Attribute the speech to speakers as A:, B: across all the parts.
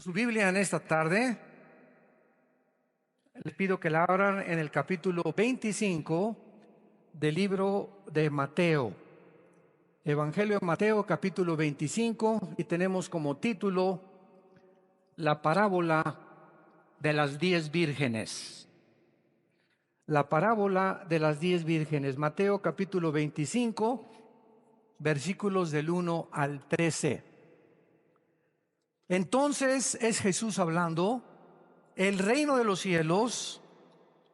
A: Su Biblia en esta tarde, les pido que la abran en el capítulo 25 del libro de Mateo. Evangelio de Mateo, capítulo 25, y tenemos como título la parábola de las 10 vírgenes. La parábola de las 10 vírgenes. Mateo, capítulo 25, versículos del 1 al 13. Entonces es Jesús hablando: el reino de los cielos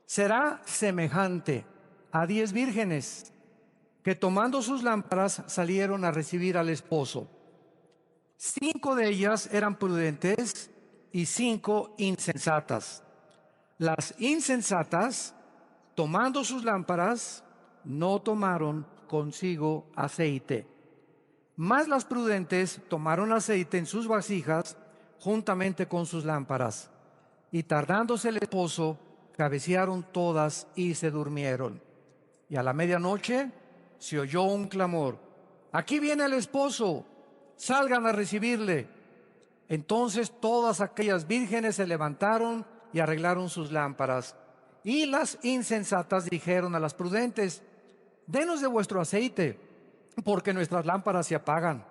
A: será semejante a 10 vírgenes que, tomando sus lámparas, salieron a recibir al esposo. 5 de ellas eran prudentes y 5 insensatas. Las insensatas, tomando sus lámparas, no tomaron consigo aceite. Mas las prudentes tomaron aceite en sus vasijas juntamente con sus lámparas. Y tardándose el esposo, cabecearon todas y se durmieron. Y a la medianoche se oyó un clamor: aquí viene el esposo, salgan a recibirle. Entonces todas aquellas vírgenes se levantaron y arreglaron sus lámparas. Y las insensatas dijeron a las prudentes: denos de vuestro aceite, porque nuestras lámparas se apagan.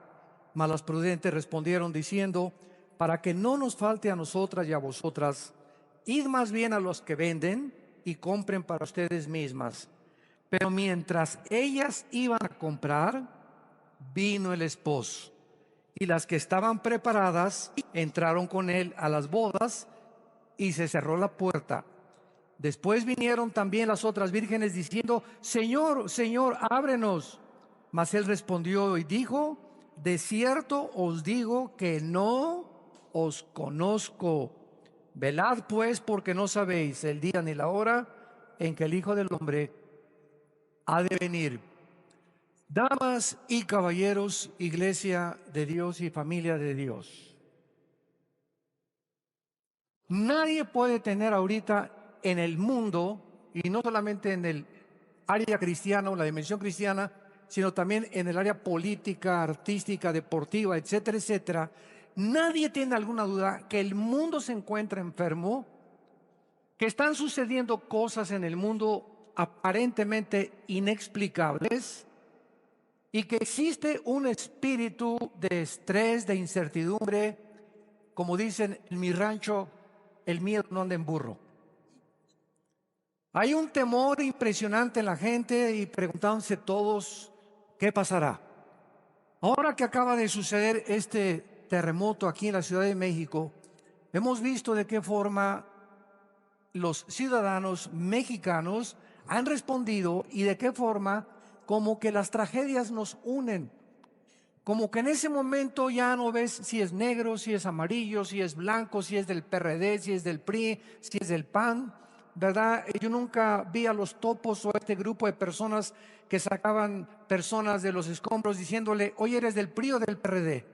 A: Mas las prudentes respondieron diciendo: para que no nos falte a nosotras y a vosotras, id más bien a los que venden y compren para ustedes mismas. Pero mientras ellas iban a comprar, vino el esposo, y las que estaban preparadas entraron con él a las bodas, y se cerró la puerta. Después vinieron también las otras vírgenes diciendo: Señor, Señor, ábrenos. Mas él respondió y dijo: de cierto os digo que no os conozco. Velad pues, porque no sabéis el día ni la hora en que el Hijo del Hombre ha de venir. Damas y caballeros, iglesia de Dios y familia de Dios, nadie puede tener ahorita en el mundo, y no solamente en el área cristiana o la dimensión cristiana, sino también en el área política, artística, deportiva, etcétera, etcétera, nadie tiene alguna duda que el mundo se encuentra enfermo, que están sucediendo cosas en el mundo aparentemente inexplicables, y que existe un espíritu de estrés, de incertidumbre. Como dicen en mi rancho, el miedo no anda en burro. Hay un temor impresionante en la gente y preguntándose todos: ¿qué pasará? Ahora que acaba de suceder este terremoto aquí en la Ciudad de México, hemos visto de qué forma los ciudadanos mexicanos han respondido y de qué forma como que las tragedias nos unen. Como que en ese momento ya no ves si es negro, si es amarillo, si es blanco, si es del PRD, si es del PRI, si es del PAN, ¿verdad? Yo nunca vi a los topos o a este grupo de personas que sacaban personas de los escombros diciéndole: oye, ¿eres del PRI o del PRD?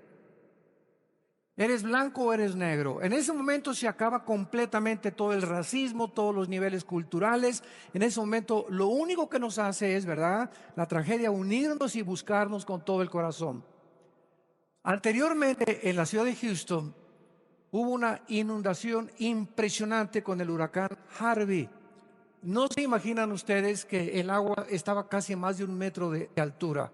A: ¿Eres blanco o eres negro? En ese momento se acaba completamente todo el racismo, todos los niveles culturales. En ese momento lo único que nos hace es, ¿verdad?, la tragedia, unirnos y buscarnos con todo el corazón. Anteriormente en la ciudad de Houston hubo una inundación impresionante con el huracán Harvey. No se imaginan ustedes que el agua estaba casi a más de 1 metro de altura.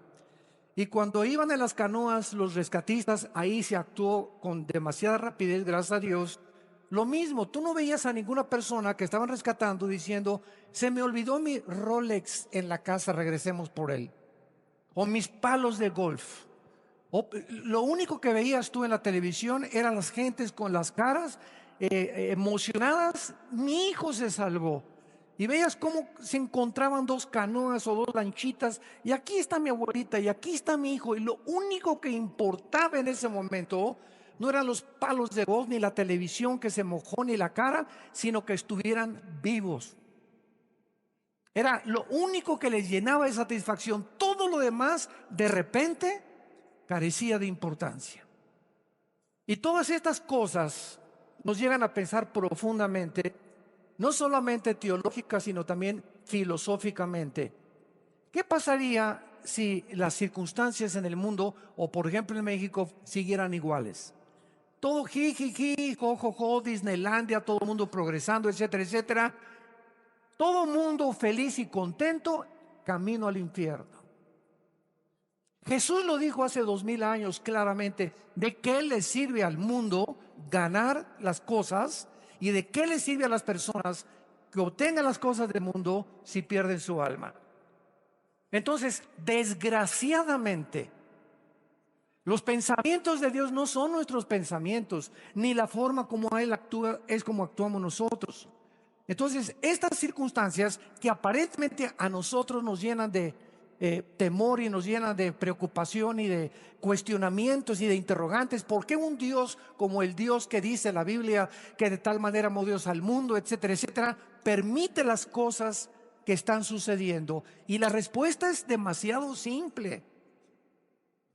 A: Y cuando iban en las canoas los rescatistas, ahí se actuó con demasiada rapidez, gracias a Dios. Lo mismo, tú no veías a ninguna persona que estaban rescatando diciendo: se me olvidó mi Rolex en la casa, regresemos por él. O mis palos de golf. Lo único que veías tú en la televisión eran las gentes con las caras emocionadas: mi hijo se salvó. Y veías cómo se encontraban 2 canoas o 2 lanchitas, y aquí está mi abuelita y aquí está mi hijo. Y lo único que importaba en ese momento no eran los palos de golf ni la televisión que se mojó ni la cara, sino que estuvieran vivos. Era lo único que les llenaba de satisfacción. Todo lo demás de repente carecía de importancia. Y todas estas cosas nos llegan a pensar profundamente, no solamente teológica, sino también filosóficamente. ¿Qué pasaría si las circunstancias en el mundo, o por ejemplo en México, siguieran iguales? Todo jijiji, jojojo, Disneylandia, todo el mundo progresando, etcétera, etcétera. Todo mundo feliz y contento, camino al infierno. Jesús lo dijo hace 2000 años claramente. ¿De qué le sirve al mundo ganar las cosas? ¿Y de qué le sirve a las personas que obtengan las cosas del mundo si pierden su alma? Entonces, desgraciadamente, los pensamientos de Dios no son nuestros pensamientos, ni la forma como Él actúa es como actuamos nosotros. Entonces, estas circunstancias que aparentemente a nosotros nos llenan de temor y nos llenan de preocupación y de cuestionamientos y de interrogantes, ¿por qué un Dios como el Dios que dice la Biblia que de tal manera amó Dios al mundo, etcétera, etcétera, permite las cosas que están sucediendo? Y la respuesta es demasiado simple.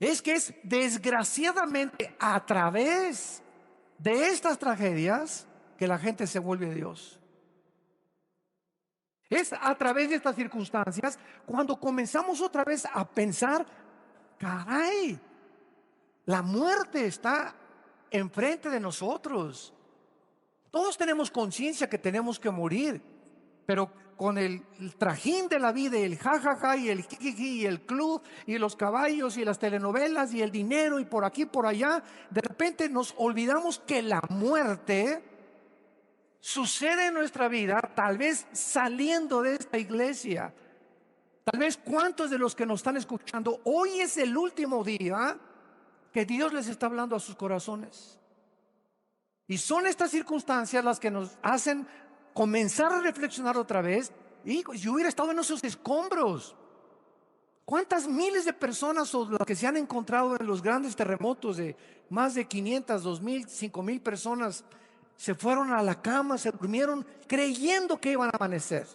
A: Es que es desgraciadamente a través de estas tragedias que la gente se vuelve a Dios. Es a través de estas circunstancias cuando comenzamos otra vez a pensar, caray, la muerte está enfrente de nosotros. Todos tenemos conciencia que tenemos que morir, pero con el trajín de la vida y el jajaja y el jijiji y el club y los caballos y las telenovelas y el dinero y por aquí por allá, de repente nos olvidamos que la muerte sucede en nuestra vida, tal vez saliendo de esta iglesia. Tal vez cuántos de los que nos están escuchando, hoy es el último día que Dios les está hablando a sus corazones. Y son estas circunstancias las que nos hacen comenzar a reflexionar otra vez. Y yo hubiera estado en esos escombros. ¿Cuántas miles de personas o las que se han encontrado en los grandes terremotos de más de 500, 2000, 5000 personas se fueron a la cama, se durmieron creyendo que iban a amanecer?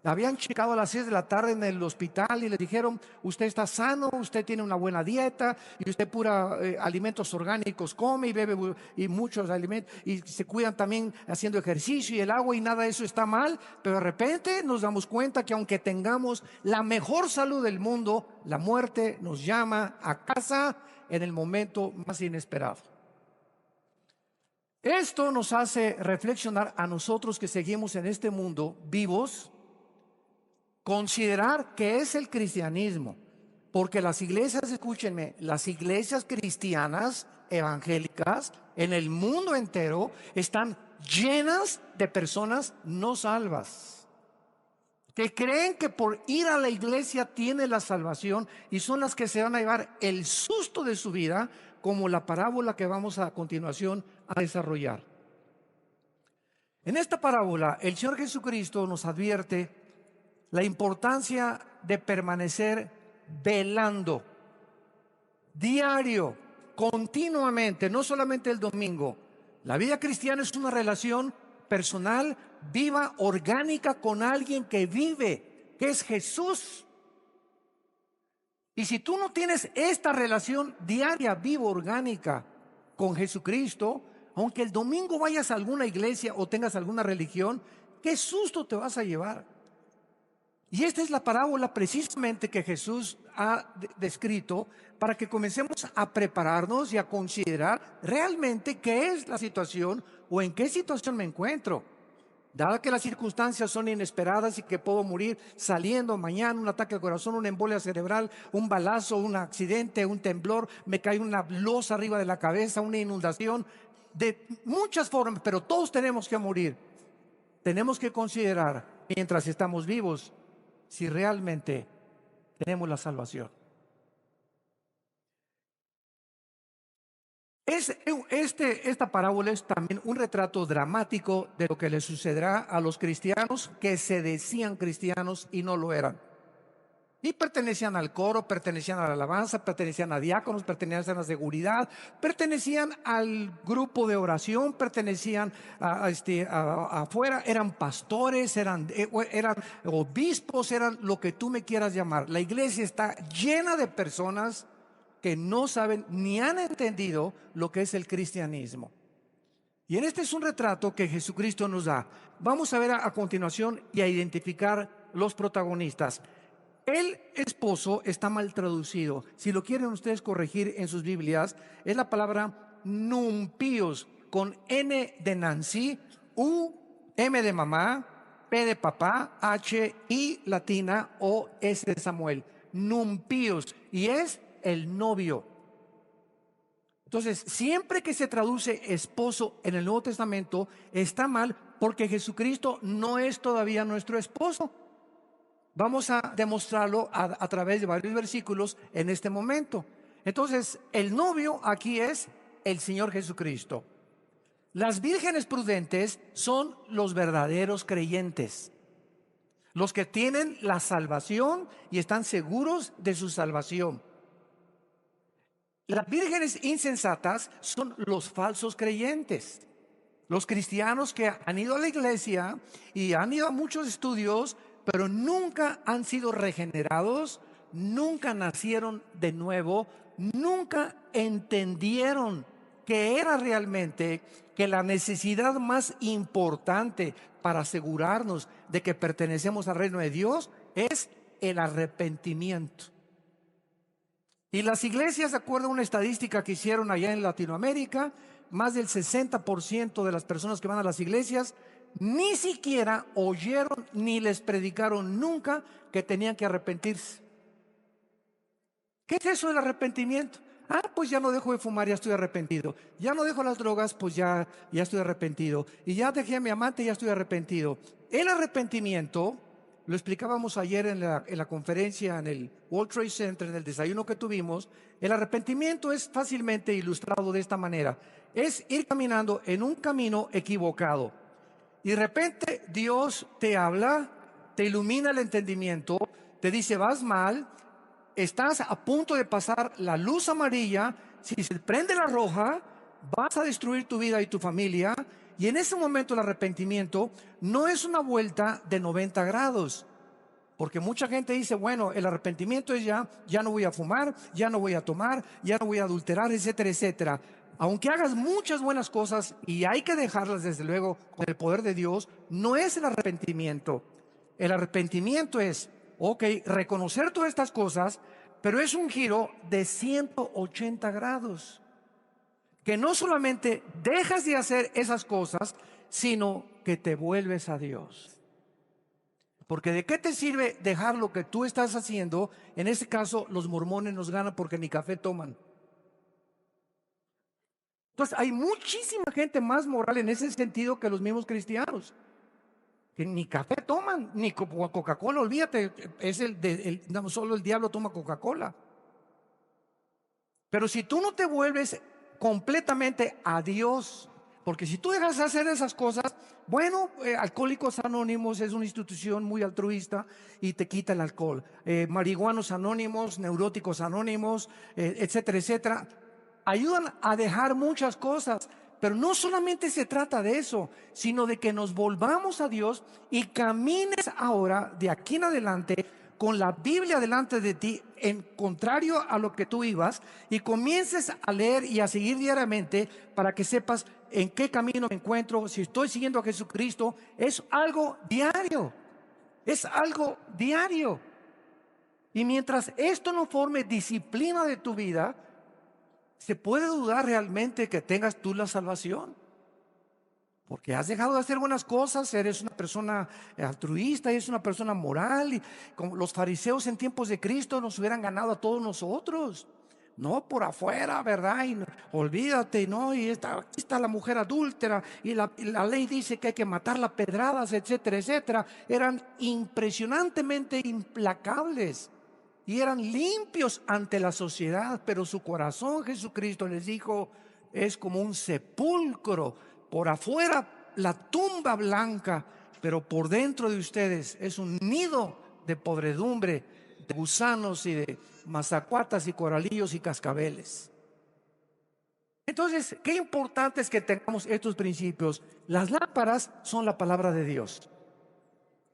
A: Habían checado a las 6 de la tarde en el hospital y le dijeron: usted está sano, usted tiene una buena dieta y usted pura alimentos orgánicos come y bebe y muchos alimentos y se cuidan también haciendo ejercicio y el agua, y nada de eso está mal. Pero de repente nos damos cuenta que aunque tengamos la mejor salud del mundo, la muerte nos llama a casa en el momento más inesperado. Esto nos hace reflexionar a nosotros que seguimos en este mundo vivos, considerar qué es el cristianismo, porque las iglesias, escúchenme, las iglesias cristianas evangélicas en el mundo entero están llenas de personas no salvas, que creen que por ir a la iglesia tiene la salvación y son las que se van a llevar el susto de su vida, como la parábola que vamos a continuación a desarrollar. En esta parábola el Señor Jesucristo nos advierte la importancia de permanecer velando, diario, continuamente, no solamente el domingo. La vida cristiana es una relación personal, viva, orgánica con alguien que vive, que es Jesús. Y si tú no tienes esta relación diaria, viva, orgánica con Jesucristo, aunque el domingo vayas a alguna iglesia o tengas alguna religión, ¿qué susto te vas a llevar? Y esta es la parábola precisamente que Jesús ha descrito para que comencemos a prepararnos y a considerar realmente qué es la situación o en qué situación me encuentro. Dado que las circunstancias son inesperadas y que puedo morir saliendo mañana, un ataque al corazón, una embolia cerebral, un balazo, un accidente, un temblor, me cae una losa arriba de la cabeza, una inundación, de muchas formas, pero todos tenemos que morir. Tenemos que considerar, mientras estamos vivos, si realmente tenemos la salvación. Esta parábola es también un retrato dramático de lo que le sucederá a los cristianos que se decían cristianos y no lo eran. Y pertenecían al coro, pertenecían a la alabanza, pertenecían a diáconos, pertenecían a seguridad, pertenecían al grupo de oración, pertenecían afuera, eran pastores, eran obispos, eran lo que tú me quieras llamar. La iglesia está llena de personas que no saben ni han entendido lo que es el cristianismo. Y en este es un retrato que Jesucristo nos da. Vamos a ver a continuación y a identificar los protagonistas. El esposo está mal traducido. Si lo quieren ustedes corregir en sus Biblias, es la palabra numpíos, con N de Nancy, U, M de mamá, P de papá, H, I latina, O, S de Samuel. Numpíos, y es el novio. Entonces, siempre que se traduce esposo en el Nuevo Testamento, está mal, porque Jesucristo no es todavía nuestro esposo. Vamos a demostrarlo a través de varios versículos en este momento. Entonces, el novio aquí es el Señor Jesucristo. Las vírgenes prudentes son los verdaderos creyentes, los que tienen la salvación y están seguros de su salvación. Las vírgenes insensatas son los falsos creyentes, los cristianos que han ido a la iglesia y han ido a muchos estudios, pero nunca han sido regenerados, nunca nacieron de nuevo, nunca entendieron que era realmente que la necesidad más importante para asegurarnos de que pertenecemos al reino de Dios es el arrepentimiento. Y las iglesias, de acuerdo a una estadística que hicieron allá en Latinoamérica, más del 60% de las personas que van a las iglesias ni siquiera oyeron ni les predicaron nunca que tenían que arrepentirse. ¿Qué es eso del arrepentimiento? Pues ya no dejo de fumar, ya estoy arrepentido. Ya no dejo las drogas, pues ya estoy arrepentido. Y ya dejé a mi amante, ya estoy arrepentido. El arrepentimiento, lo explicábamos ayer en la conferencia en el World Trade Center, en el desayuno que tuvimos. El arrepentimiento es fácilmente ilustrado de esta manera. Es ir caminando en un camino equivocado. Y de repente Dios te habla, te ilumina el entendimiento, te dice vas mal, estás a punto de pasar la luz amarilla, si se prende la roja, vas a destruir tu vida y tu familia. Y en ese momento el arrepentimiento no es una vuelta de 90 grados. Porque mucha gente dice, bueno, el arrepentimiento es ya no voy a fumar, ya no voy a tomar, ya no voy a adulterar, etcétera, etcétera. Aunque hagas muchas buenas cosas, y hay que dejarlas desde luego con el poder de Dios, no es el arrepentimiento. El arrepentimiento es, reconocer todas estas cosas, pero es un giro de 180 grados. Que no solamente dejas de hacer esas cosas, sino que te vuelves a Dios. Porque ¿de qué te sirve dejar lo que tú estás haciendo? En este caso, los mormones nos ganan porque ni café toman. Entonces, hay muchísima gente más moral en ese sentido que los mismos cristianos. Que ni café toman, ni Coca-Cola, olvídate, no, solo el diablo toma Coca-Cola. Pero si tú no te vuelves completamente a Dios, porque si tú dejas de hacer esas cosas, bueno, Alcohólicos Anónimos es una institución muy altruista y te quita el alcohol. Marihuanos Anónimos, Neuróticos Anónimos, etcétera, etcétera, ayudan a dejar muchas cosas. Pero no solamente se trata de eso, sino de que nos volvamos a Dios y camines ahora, de aquí en adelante, con la Biblia delante de ti, en contrario a lo que tú ibas, y comiences a leer y a seguir diariamente para que sepas en qué camino me encuentro. Si estoy siguiendo a Jesucristo, es algo diario, es algo diario. Y mientras esto no forme disciplina de tu vida, se puede dudar realmente que tengas tú la salvación. Porque has dejado de hacer buenas cosas, eres una persona altruista, eres una persona moral. Y como los fariseos en tiempos de Cristo nos hubieran ganado a todos nosotros. No por afuera, ¿verdad? Y olvídate, ¿no? Y aquí está la mujer adúltera y la ley dice que hay que matarla a pedradas, etcétera, etcétera. Eran impresionantemente implacables. Y eran limpios ante la sociedad, pero su corazón, Jesucristo les dijo, es como un sepulcro. Por afuera la tumba blanca, pero por dentro de ustedes es un nido de podredumbre, de gusanos y de mazacuatas y coralillos y cascabeles. Entonces, qué importante es que tengamos estos principios. Las lámparas son la palabra de Dios.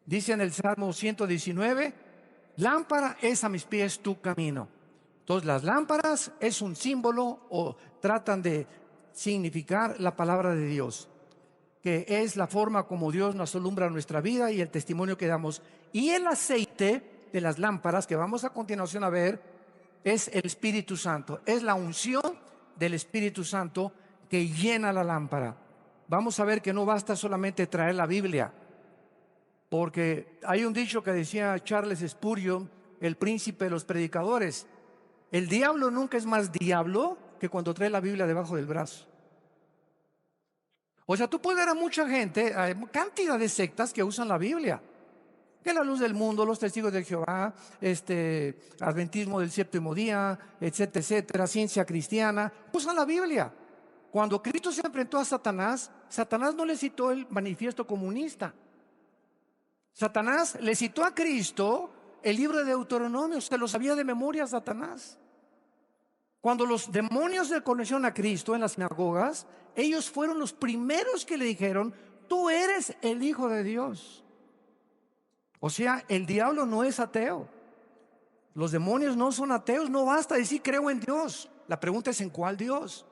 A: Dice en el Salmo 119, lámpara es a mis pies tu camino. Entonces las lámparas es un símbolo o tratan de significar la palabra de Dios, que es la forma como Dios nos alumbra nuestra vida y el testimonio que damos. Y el aceite de las lámparas que vamos a continuación a ver es el Espíritu Santo, es la unción del Espíritu Santo que llena la lámpara. Vamos a ver que no basta solamente traer la Biblia, porque hay un dicho que decía Charles Spurgeon, el príncipe de los predicadores: el diablo nunca es más diablo que cuando trae la Biblia debajo del brazo. O sea, tú puedes ver a mucha gente, hay cantidad de sectas que usan la Biblia, que la luz del mundo, los testigos de Jehová, adventismo del séptimo día, etcétera, etcétera, ciencia cristiana, usan la Biblia. Cuando Cristo se enfrentó a Satanás, Satanás no le citó el manifiesto comunista. Satanás le citó a Cristo el libro de Deuteronomio, se lo sabía de memoria Satanás. Cuando los demonios le conocieron a Cristo en las sinagogas, ellos fueron los primeros que le dijeron: tú eres el Hijo de Dios. O sea, el diablo no es ateo. Los demonios no son ateos. No basta decir creo en Dios. La pregunta es ¿en cuál Dios?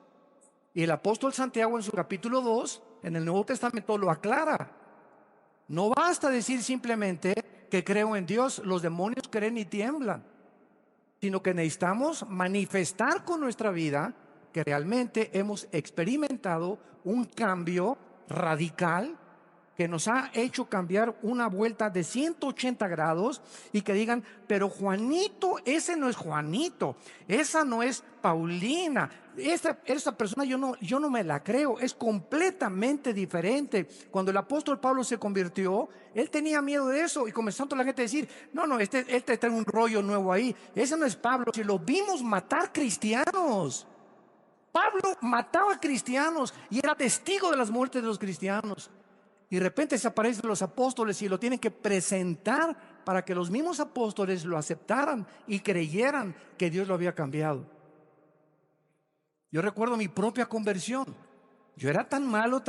A: Y el apóstol Santiago en su capítulo 2, en el Nuevo Testamento, lo aclara. No basta decir simplemente que creo en Dios. Los demonios creen y tiemblan, sino que necesitamos manifestar con nuestra vida que realmente hemos experimentado un cambio radical que nos ha hecho cambiar una vuelta de 180 grados, y que digan: pero Juanito, ese no es Juanito, esa no es Paulina, esa persona yo no me la creo, es completamente diferente. Cuando el apóstol Pablo se convirtió, él tenía miedo de eso, y comenzó toda la gente a decir: no, él te trae un rollo nuevo ahí, ese no es Pablo. Si lo vimos matar cristianos, Pablo mataba cristianos y era testigo de las muertes de los cristianos. Y de repente se aparecen los apóstoles y lo tienen que presentar para que los mismos apóstoles lo aceptaran y creyeran que Dios lo había cambiado. Yo recuerdo mi propia conversión. Yo era tan malo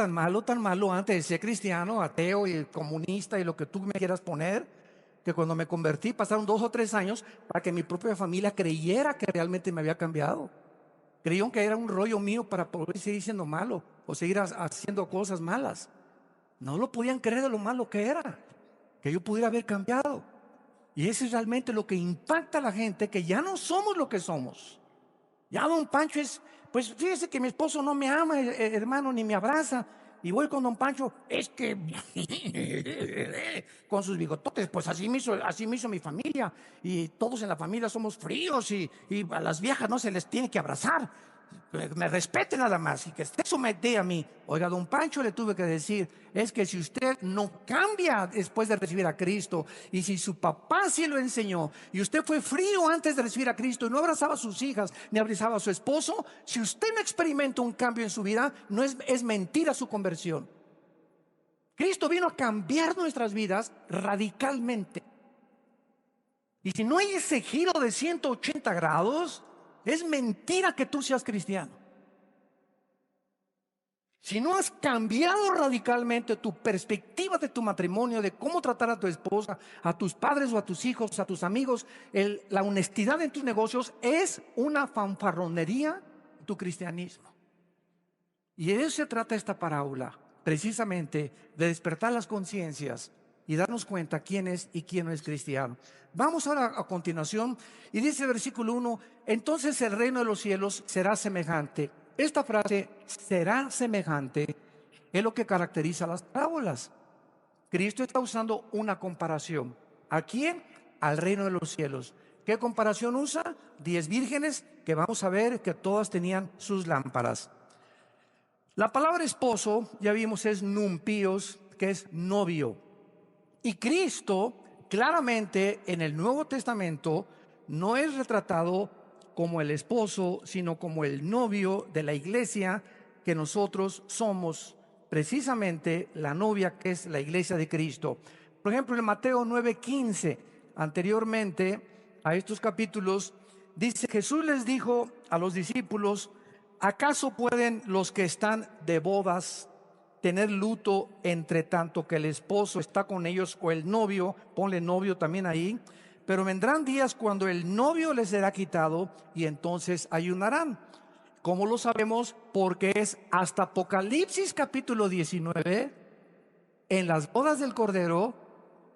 A: antes de ser cristiano, ateo y comunista y lo que tú me quieras poner, que cuando me convertí pasaron 2 o 3 años para que mi propia familia creyera que realmente me había cambiado. Creyeron que era un rollo mío para poder seguir siendo malo o seguir haciendo cosas malas. No lo podían creer de lo malo que era, que yo pudiera haber cambiado. Y eso es realmente lo que impacta a la gente, que ya no somos lo que somos. Ya don Pancho pues fíjese que mi esposo no me ama, hermano, ni me abraza. Y voy con don Pancho, es que con sus bigototes, pues así me hizo mi familia. Y todos en la familia somos fríos, y a las viejas no se les tiene que abrazar. Me respete nada más y que esté sometido a mí. Oiga, don Pancho, le tuve que decir: es que si usted no cambia después de recibir a Cristo, y si su papá sí lo enseñó, y usted fue frío antes de recibir a Cristo y no abrazaba a sus hijas ni abrazaba a su esposo, si usted no experimenta un cambio en su vida, no es mentira su conversión. Cristo vino a cambiar nuestras vidas radicalmente. Y si no hay ese giro de 180 grados, es mentira que tú seas cristiano. Si no has cambiado radicalmente tu perspectiva de tu matrimonio, de cómo tratar a tu esposa, a tus padres o a tus hijos, a tus amigos, la honestidad en tus negocios, es una fanfarronería tu cristianismo. Y de eso se trata esta parábola, precisamente de despertar las conciencias y darnos cuenta quién es y quién no es cristiano. Vamos ahora a continuación, y dice el versículo 1: entonces el reino de los cielos será semejante. Esta frase, será semejante, es lo que caracteriza las parábolas. Cristo está usando una comparación. ¿A quién? Al reino de los cielos. ¿Qué comparación usa? 10 vírgenes, que vamos a ver que todas tenían sus lámparas. La palabra esposo, ya vimos, es numpios, que es novio. Y Cristo, claramente en el Nuevo Testamento, no es retratado como el esposo, sino como el novio de la iglesia, que nosotros somos precisamente la novia, que es la iglesia de Cristo. Por ejemplo, en Mateo 9:15, anteriormente a estos capítulos, dice: Jesús les dijo a los discípulos: ¿acaso pueden los que están de bodas tener luto entre tanto que el esposo está con ellos, o el novio? Ponle novio también ahí. Pero vendrán días cuando el novio les será quitado, y entonces ayunarán. ¿Cómo lo sabemos? Porque es hasta Apocalipsis capítulo 19, en las bodas del Cordero,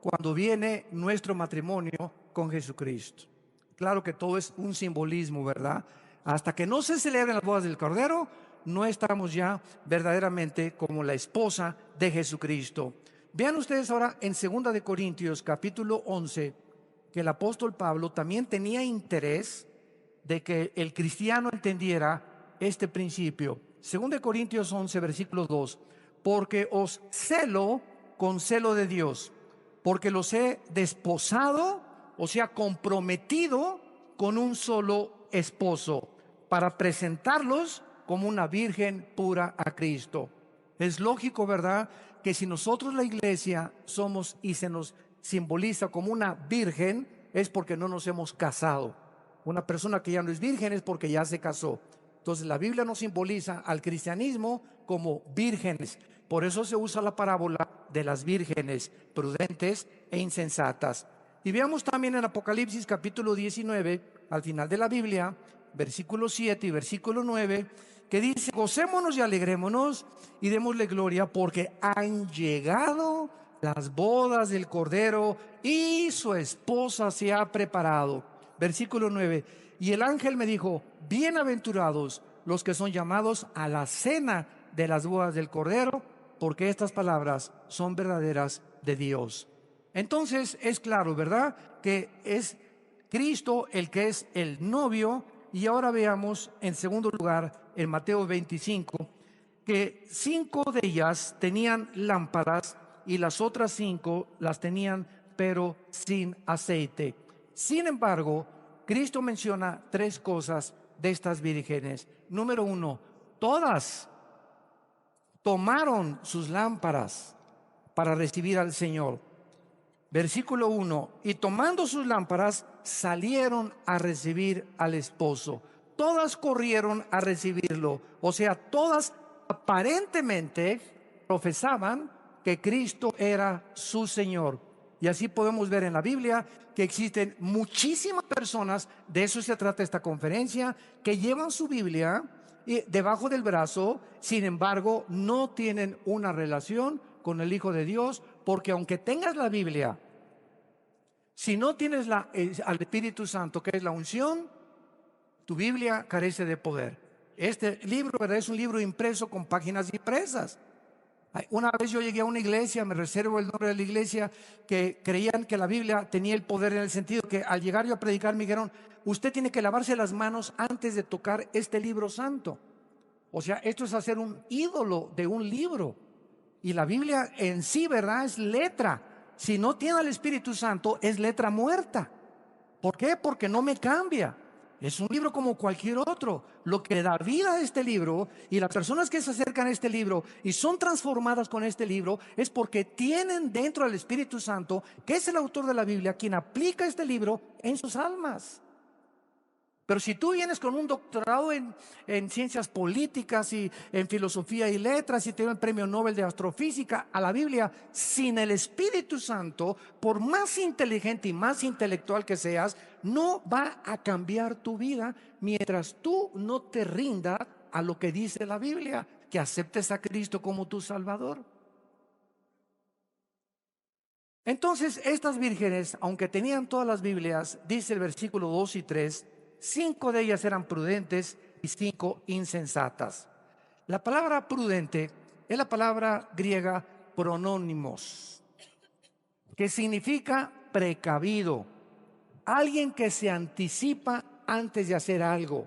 A: cuando viene nuestro matrimonio con Jesucristo. Claro que todo es un simbolismo, ¿verdad? Hasta que no se celebren las bodas del Cordero, no estamos ya verdaderamente como la esposa de Jesucristo. Vean ustedes ahora en 2 de Corintios capítulo 11, que el apóstol Pablo también tenía interés de que el cristiano entendiera este principio. 2 de Corintios 11, versículo 2: porque os celo con celo de Dios, porque los he desposado, o sea, comprometido con un solo esposo, para presentarlos como una virgen pura a Cristo. Es lógico, ¿verdad?, que si nosotros la iglesia somos y se nos simboliza como una virgen, es porque no nos hemos casado. Una persona que ya no es virgen es porque ya se casó. Entonces la Biblia nos simboliza al cristianismo como vírgenes. Por eso se usa la parábola de las vírgenes prudentes e insensatas. Y veamos también en Apocalipsis capítulo 19, al final de la Biblia, versículo 7 y versículo 9, que dice: gocémonos y alegrémonos y démosle gloria, porque han llegado las bodas del Cordero y su esposa se ha preparado. Versículo 9: y el ángel me dijo: bienaventurados los que son llamados a la cena de las bodas del Cordero, porque estas palabras son verdaderas de Dios. Entonces es claro, ¿verdad?, que es Cristo el que es el novio. Y ahora veamos en segundo lugar en Mateo 25, que 5 de ellas tenían lámparas y las otras 5 las tenían pero sin aceite. Sin embargo, Cristo menciona 3 cosas de estas vírgenes. Número 1, todas tomaron sus lámparas para recibir al Señor. Versículo 1: y tomando sus lámparas salieron a recibir al esposo. Todas corrieron a recibirlo. O sea, todas aparentemente profesaban que Cristo era su Señor. Y así podemos ver en la Biblia que existen muchísimas personas, de eso se trata esta conferencia, que llevan su Biblia debajo del brazo, sin embargo no tienen una relación con el Hijo de Dios, porque aunque tengas la Biblia, si no tienes al Espíritu Santo, que es la unción, tu Biblia carece de poder. Este libro, ¿verdad?, es un libro impreso con páginas impresas. Una vez yo llegué a una iglesia, me reservo el nombre de la iglesia, que creían que la Biblia tenía el poder, en el sentido que al llegar yo a predicar me dijeron: usted tiene que lavarse las manos antes de tocar este libro santo. O sea, esto es hacer un ídolo de un libro. Y la Biblia en sí, ¿verdad?, es letra. Si no tiene al Espíritu Santo, es letra muerta. ¿Por qué? Porque no me cambia. Es un libro como cualquier otro. Lo que da vida a este libro y las personas que se acercan a este libro y son transformadas con este libro es porque tienen dentro al Espíritu Santo, que es el autor de la Biblia, quien aplica este libro en sus almas. Pero si tú vienes con un doctorado en ciencias políticas y en filosofía y letras y te dan el premio Nobel de astrofísica a la Biblia, sin el Espíritu Santo, por más inteligente y más intelectual que seas, no va a cambiar tu vida mientras tú no te rindas a lo que dice la Biblia, que aceptes a Cristo como tu Salvador. Entonces estas vírgenes, aunque tenían todas las Biblias, dice el versículo 2 y 3, 5 de ellas eran prudentes y 5 insensatas. La palabra prudente es la palabra griega pronónimos, que significa precavido, alguien que se anticipa antes de hacer algo,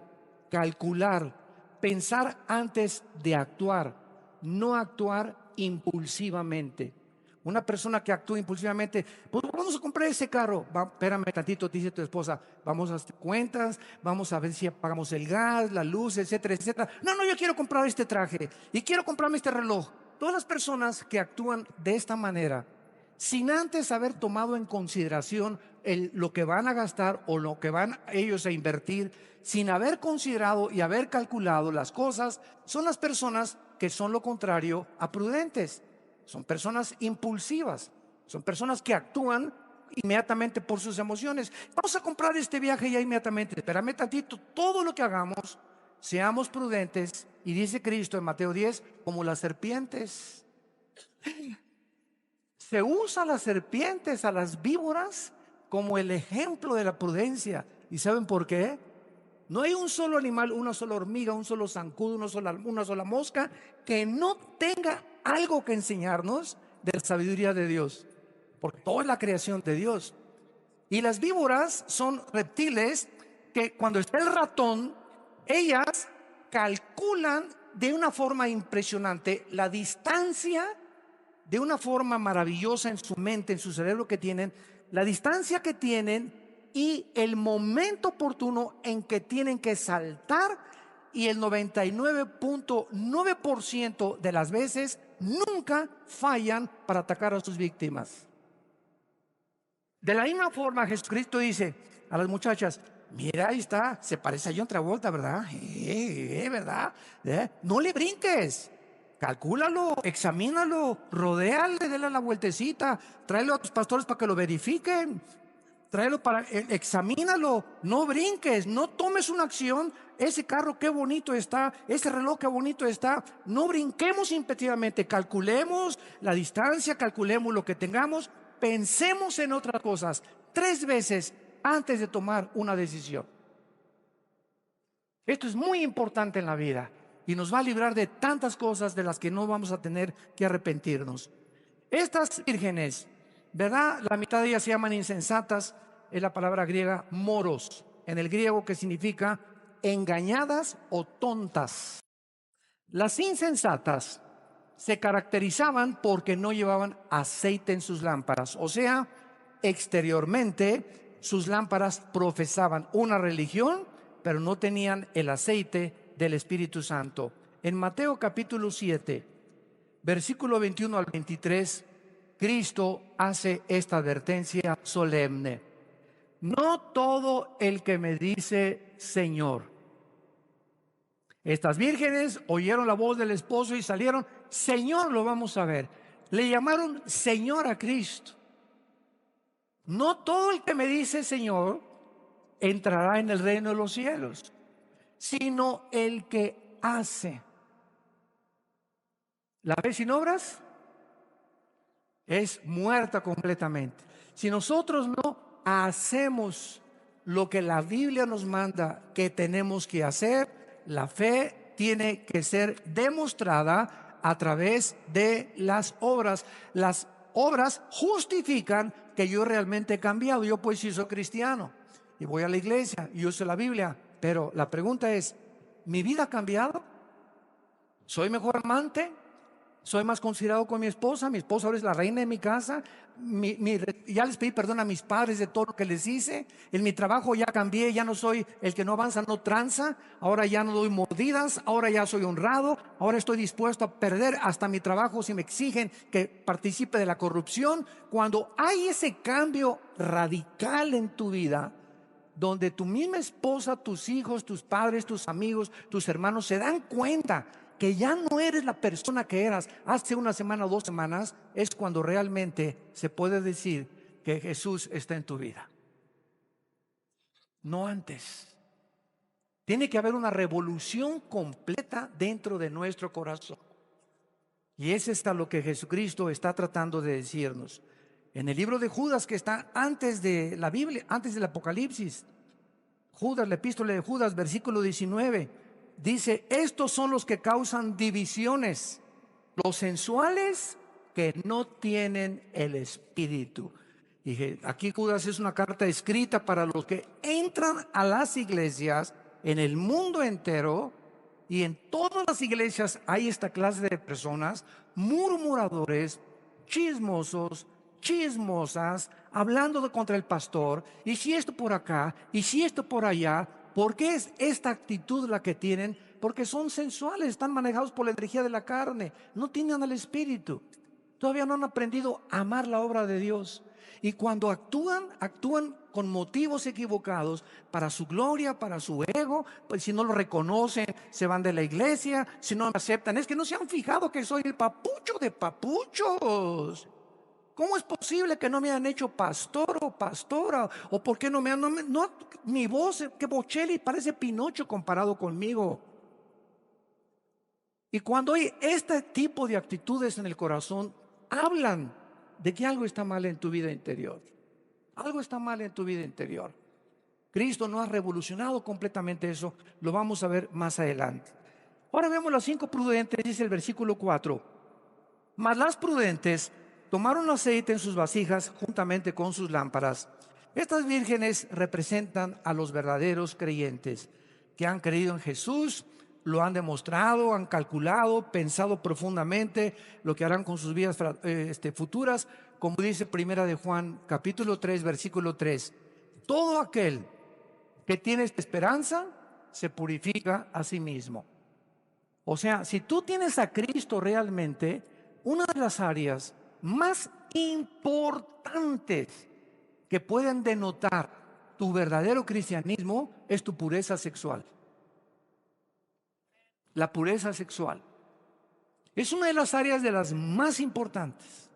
A: calcular, pensar antes de actuar, no actuar impulsivamente. Una persona que actúa impulsivamente: pues vamos a comprar ese carro. Espérame tantito, te dice tu esposa, vamos a hacer cuentas, vamos a ver si pagamos el gas, la luz, etcétera, etcétera. No, yo quiero comprar este traje y quiero comprarme este reloj. Todas las personas que actúan de esta manera, sin antes haber tomado en consideración lo que van a gastar o lo que van ellos a invertir, sin haber considerado y haber calculado las cosas, son las personas que son lo contrario a prudentes. Son personas impulsivas, son personas que actúan inmediatamente por sus emociones. Vamos a comprar este viaje ya inmediatamente. Espérame tantito, todo lo que hagamos, seamos prudentes. Y dice Cristo en Mateo 10, como las serpientes. Se usa a las serpientes, a las víboras, como el ejemplo de la prudencia. ¿Y saben por qué? No hay un solo animal, una sola hormiga, un solo zancudo, una sola mosca que no tenga algo que enseñarnos de la sabiduría de Dios, porque toda es la creación de Dios. Y las víboras son reptiles que cuando está el ratón, ellas calculan de una forma impresionante la distancia, de una forma maravillosa en su mente, en su cerebro que tienen, la distancia que tienen y el momento oportuno en que tienen que saltar, y el 99.9% de las veces nunca fallan para atacar a sus víctimas. De la misma forma, Jesucristo dice a las muchachas: mira, ahí está, se parece a John Travolta, ¿verdad? ¿Verdad? No le brinques, calcúlalo, examínalo, rodéale, dale la vueltecita, tráelo a tus pastores para que lo verifiquen, tráelo para, examínalo, no brinques, no tomes una acción. Ese carro qué bonito está, ese reloj qué bonito está. No brinquemos impetitivamente, calculemos la distancia, calculemos lo que tengamos, pensemos en otras cosas 3 veces antes de tomar una decisión. Esto es muy importante en la vida y nos va a librar de tantas cosas de las que no vamos a tener que arrepentirnos. Estas vírgenes, ¿verdad? La mitad de ellas se llaman insensatas, es la palabra griega moros, en el griego, que significa engañadas o tontas. Las insensatas se caracterizaban porque no llevaban aceite en sus lámparas, o sea, exteriormente sus lámparas profesaban una religión, pero no tenían el aceite del Espíritu Santo. En Mateo capítulo 7, versículo 21 al 23, Cristo hace esta advertencia solemne: no todo el que me dice Señor. Estas vírgenes oyeron la voz del esposo y salieron: Señor, lo vamos a ver. Le llamaron Señor a Cristo. No todo el que me dice Señor entrará en el reino de los cielos, sino el que hace. La fe sin obras es muerta completamente. Si nosotros no hacemos lo que la Biblia nos manda que tenemos que hacer, la fe tiene que ser demostrada a través de las obras. Las obras justifican que yo realmente he cambiado. Yo pues sí soy cristiano y voy a la iglesia y uso la Biblia, pero la pregunta es: ¿mi vida ha cambiado? ¿Soy mejor amante? ¿Soy más considerado con mi esposa? Mi esposa ahora es la reina de mi casa. Ya les pedí perdón a mis padres de todo lo que les hice. En mi trabajo ya cambié, ya no soy el que no avanza, no tranza. Ahora ya no doy mordidas, ahora ya soy honrado. Ahora estoy dispuesto a perder hasta mi trabajo si me exigen que participe de la corrupción. Cuando hay ese cambio radical en tu vida, donde tu misma esposa, tus hijos, tus padres, tus amigos, tus hermanos se dan cuenta que ya no eres la persona que eras hace una semana o 2 semanas, es cuando realmente se puede decir que Jesús está en tu vida. No antes. Tiene que haber una revolución completa dentro de nuestro corazón. Y es esto lo que Jesucristo está tratando de decirnos. En el libro de Judas, que está antes de la Biblia, antes del Apocalipsis, Judas, la epístola de Judas, versículo 19, dice: estos son los que causan divisiones, los sensuales que no tienen el Espíritu. Y aquí Judas es una carta escrita para los que entran a las iglesias en el mundo entero, y en todas las iglesias hay esta clase de personas: murmuradores, chismosos, chismosas, hablando contra el pastor, y si esto por acá, y si esto por allá. ¿Por qué es esta actitud la que tienen? Porque son sensuales, están manejados por la energía de la carne, no tienen al Espíritu, todavía no han aprendido a amar la obra de Dios. Y cuando actúan con motivos equivocados, para su gloria, para su ego. Pues si no lo reconocen, se van de la iglesia. Si no me aceptan, es que no se han fijado que soy el papucho de papuchos. ¿Cómo es posible que no me han hecho pastor o pastora? ¿O por qué no me han... mi voz, que Bocelli, parece Pinocho comparado conmigo. Y cuando hay este tipo de actitudes en el corazón, hablan de que algo está mal en tu vida interior. Algo está mal en tu vida interior. Cristo no ha revolucionado completamente eso, lo vamos a ver más adelante. Ahora vemos las 5 prudentes, dice el versículo 4. Mas las prudentes tomaron aceite en sus vasijas juntamente con sus lámparas. Estas vírgenes representan a los verdaderos creyentes que han creído en Jesús, lo han demostrado, han calculado, pensado profundamente lo que harán con sus vidas futuras, como dice Primera de Juan, capítulo 3, versículo 3. Todo aquel que tiene esta esperanza se purifica a sí mismo. O sea, si tú tienes a Cristo realmente, una de las áreas más importantes que pueden denotar tu verdadero cristianismo es tu pureza sexual. La pureza sexual es una de las áreas de las más importantes.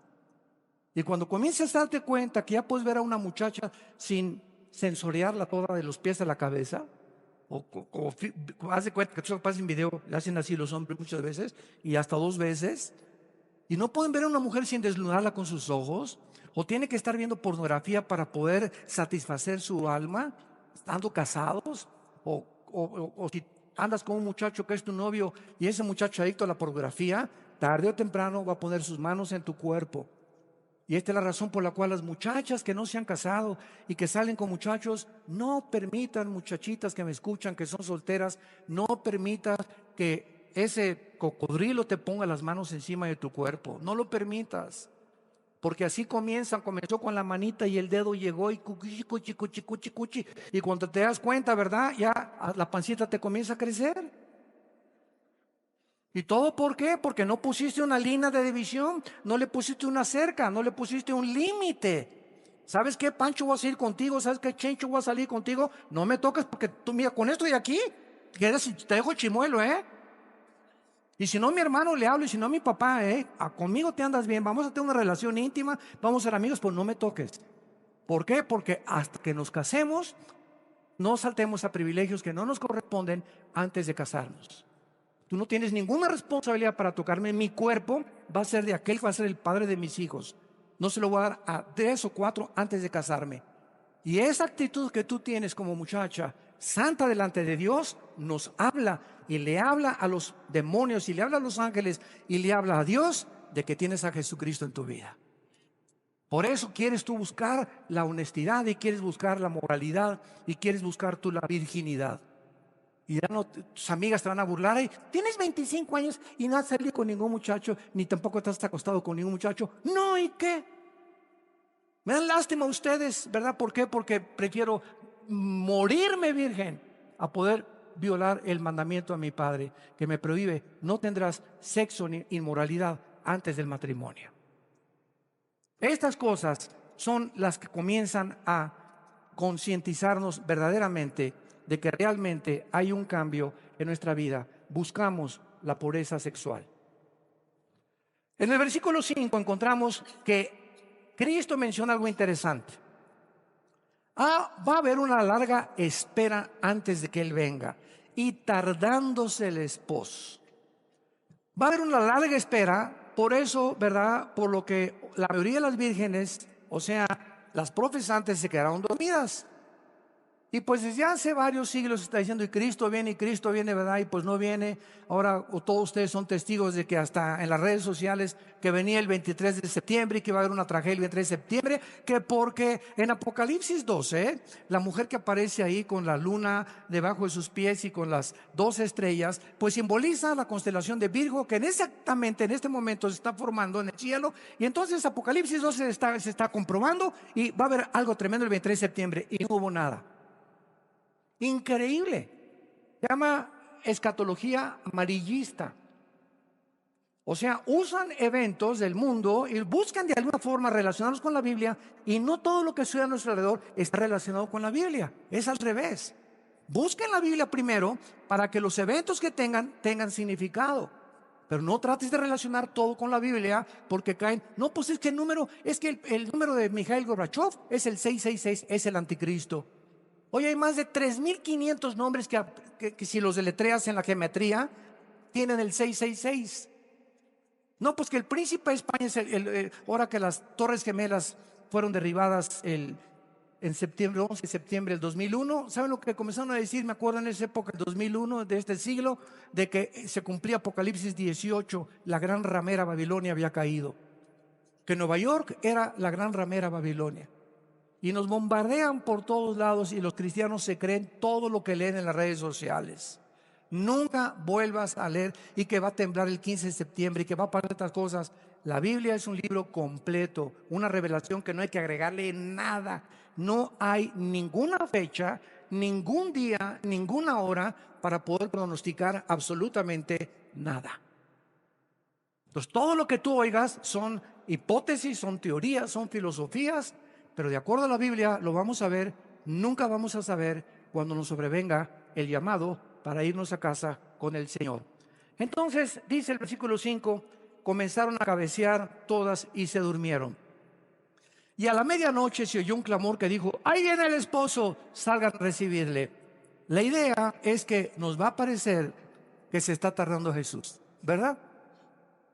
A: Y cuando comienzas a darte cuenta que ya puedes ver a una muchacha sin sensoriarla toda de los pies a la cabeza, o haz de cuenta que tú pasas en video, le hacen así los hombres muchas veces y hasta 2 veces, y no pueden ver a una mujer sin desnudarla con sus ojos, o tiene que estar viendo pornografía para poder satisfacer su alma, estando casados, o si andas con un muchacho que es tu novio y ese muchacho adicto a la pornografía, tarde o temprano va a poner sus manos en tu cuerpo. Y esta es la razón por la cual las muchachas que no se han casado y que salen con muchachos, no permitan, muchachitas que me escuchan, que son solteras, no permitas que ese cocodrilo te ponga las manos encima de tu cuerpo. No lo permitas. Porque así comenzó con la manita y el dedo llegó y cuchi, cuchi, cuchi, cuchi, cuchi. Y cuando te das cuenta, ¿verdad? Ya la pancita te comienza a crecer. ¿Y todo por qué? Porque no pusiste una línea de división, no le pusiste una cerca, no le pusiste un límite. ¿Sabes qué, Pancho, voy a salir contigo? ¿Sabes qué, Chencho, voy a salir contigo? No me toques porque tú, mira, con esto de aquí, te dejo chimuelo, ¿eh? Y si no, mi hermano le hablo, y si no, mi papá, conmigo te andas bien, vamos a tener una relación íntima, vamos a ser amigos, pues no me toques. ¿Por qué? Porque hasta que nos casemos, no saltemos a privilegios que no nos corresponden antes de casarnos. Tú no tienes ninguna responsabilidad para tocarme. Mi cuerpo va a ser de aquel que va a ser el padre de mis hijos. No se lo voy a dar a 3 o 4 antes de casarme. Y esa actitud que tú tienes como muchacha santa delante de Dios nos habla y le habla a los demonios y le habla a los ángeles y le habla a Dios de que tienes a Jesucristo en tu vida. Por eso quieres tú buscar la honestidad y quieres buscar la moralidad y quieres buscar tú la virginidad. Y ya no, tus amigas te van a burlar. Y tienes 25 años y no has salido con ningún muchacho, ni tampoco estás acostado con ningún muchacho. No, ¿y qué? Me dan lástima a ustedes, ¿verdad? ¿Por qué? Porque prefiero morirme virgen a poder violar el mandamiento de mi padre, que me prohíbe: no tendrás sexo ni inmoralidad antes del matrimonio. Estas cosas son las que comienzan a concientizarnos verdaderamente de que realmente hay un cambio en nuestra vida. Buscamos la pureza sexual. En el versículo 5 encontramos que Cristo menciona algo interesante. Va a haber una larga espera antes de que Él venga, y tardándose el esposo. Va a haber una larga espera, por eso, ¿verdad? Por lo que la mayoría de las vírgenes, o sea, las profesantes, se quedaron dormidas. Y pues desde hace varios siglos se está diciendo: y Cristo viene, ¿verdad? Y pues no viene. Ahora todos ustedes son testigos de que hasta en las redes sociales que venía el 23 de septiembre y que iba a haber una tragedia el 23 de septiembre, que porque en Apocalipsis 12, la mujer que aparece ahí con la luna debajo de sus pies y con las 12 estrellas, pues simboliza la constelación de Virgo, que exactamente en este momento se está formando en el cielo. Y entonces Apocalipsis 12 se está comprobando y va a haber algo tremendo el 23 de septiembre, y no hubo nada. Increíble. Se llama escatología amarillista. O sea, usan eventos del mundo y buscan de alguna forma relacionarlos con la Biblia, y no todo lo que sucede a nuestro alrededor está relacionado con la Biblia. Es al revés. Busquen la Biblia primero para que los eventos que tengan significado. Pero no trates de relacionar todo con la Biblia, porque caen. No, pues es que el número de Mikhail Gorbachev es el 666, es el anticristo. Hoy hay más de 3.500 nombres que si los deletreas en la geometría tienen el 666. No, pues que el príncipe de España es ahora que las Torres Gemelas fueron derribadas el en septiembre, 11 de septiembre del 2001. ¿Saben lo que comenzaron a decir? Me acuerdo en esa época, el 2001, de este siglo, de que se cumplía Apocalipsis 18, la gran ramera Babilonia había caído. Que Nueva York era la gran ramera Babilonia. Y nos bombardean por todos lados y los cristianos se creen todo lo que leen en las redes sociales. Nunca vuelvas a leer y que va a temblar el 15 de septiembre y que va a pasar estas cosas. La Biblia es un libro completo, una revelación que no hay que agregarle nada. No hay ninguna fecha, ningún día, ninguna hora para poder pronosticar absolutamente nada. Entonces, todo lo que tú oigas son hipótesis, son teorías, son filosofías, pero de acuerdo a la Biblia lo vamos a ver. Nunca vamos a saber cuando nos sobrevenga el llamado para irnos a casa con el Señor. Entonces, dice el versículo 5, comenzaron a cabecear todas y se durmieron. Y a la medianoche se oyó un clamor que dijo: ahí viene el esposo, salgan a recibirle. La idea es que nos va a parecer que se está tardando Jesús, ¿verdad?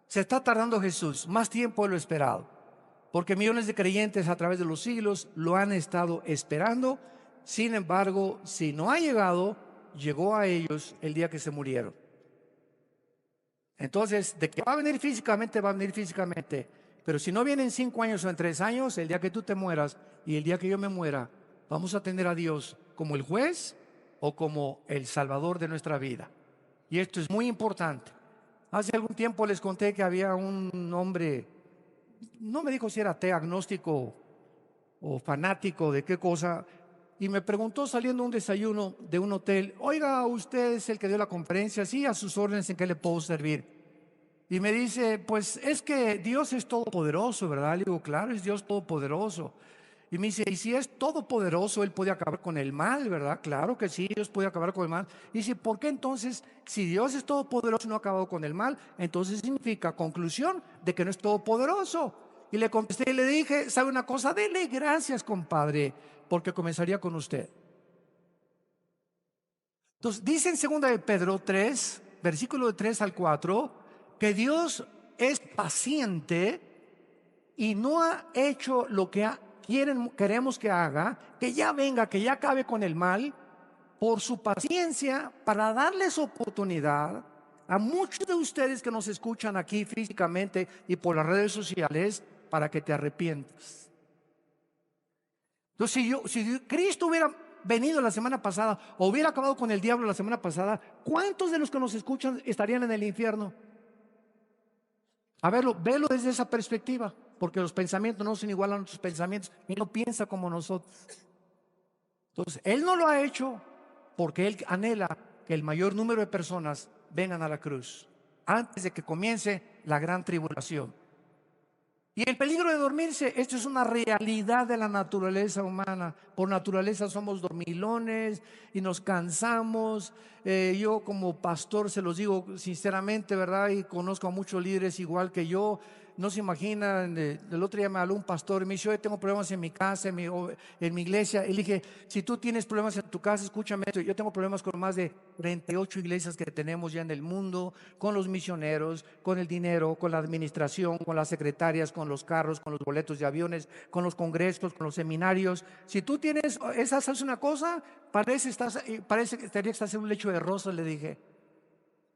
A: Se está tardando Jesús, más tiempo de lo esperado, porque millones de creyentes a través de los siglos lo han estado esperando. Sin embargo, si no ha llegado, llegó a ellos el día que se murieron. Entonces, de que va a venir físicamente, va a venir físicamente, pero si no viene en 5 años o en 3 años, el día que tú te mueras y el día que yo me muera, vamos a tener a Dios como el juez o como el salvador de nuestra vida. Y esto es muy importante. Hace algún tiempo les conté que había un hombre, no me dijo si era ateo, agnóstico o fanático de qué cosa, y me preguntó saliendo un desayuno de un hotel: oiga, ¿usted es el que dio la conferencia? Sí, a sus órdenes, ¿en qué le puedo servir? Y me dice: pues es que Dios es todopoderoso, ¿verdad? Le digo: claro, es Dios todopoderoso. Y me dice: y si es todopoderoso, Él puede acabar con el mal, ¿verdad? Claro que sí, Dios puede acabar con el mal. Y dice: ¿por qué entonces, si Dios es todopoderoso y no ha acabado con el mal, entonces significa, conclusión, de que no es todopoderoso? Y le contesté y le dije: ¿sabe una cosa? Dele gracias, compadre, porque comenzaría con usted. Entonces, dice en 2 de Pedro 3, versículo de 3 al 4, que Dios es paciente y no ha hecho lo que queremos que haga, que ya venga, que ya acabe con el mal, por su paciencia, para darles oportunidad a muchos de ustedes que nos escuchan aquí físicamente y por las redes sociales, para que te arrepientas. Entonces, si Cristo hubiera venido la semana pasada o hubiera acabado con el diablo la semana pasada, ¿cuántos de los que nos escuchan estarían en el infierno? A verlo, velo desde esa perspectiva, porque los pensamientos no son igual a nuestros pensamientos y no piensa como nosotros. Entonces, Él no lo ha hecho porque Él anhela que el mayor número de personas vengan a la cruz antes de que comience la gran tribulación. Y el peligro de dormirse, esto es una realidad de la naturaleza humana. Por naturaleza somos dormilones y nos cansamos. Yo como pastor se los digo sinceramente, ¿verdad? Y conozco a muchos líderes igual que yo. No se imaginan, el otro día me habló un pastor y me dice: yo tengo problemas en mi casa, en mi iglesia. Y le dije: si tú tienes problemas en tu casa, escúchame esto. Yo tengo problemas con más de 38 iglesias que tenemos ya en el mundo, con los misioneros, con el dinero, con la administración, con las secretarias, con los carros, con los boletos de aviones, con los congresos, con los seminarios. Si tú tienes esas, haces una cosa, parece que estás en un lecho de rosas, le dije.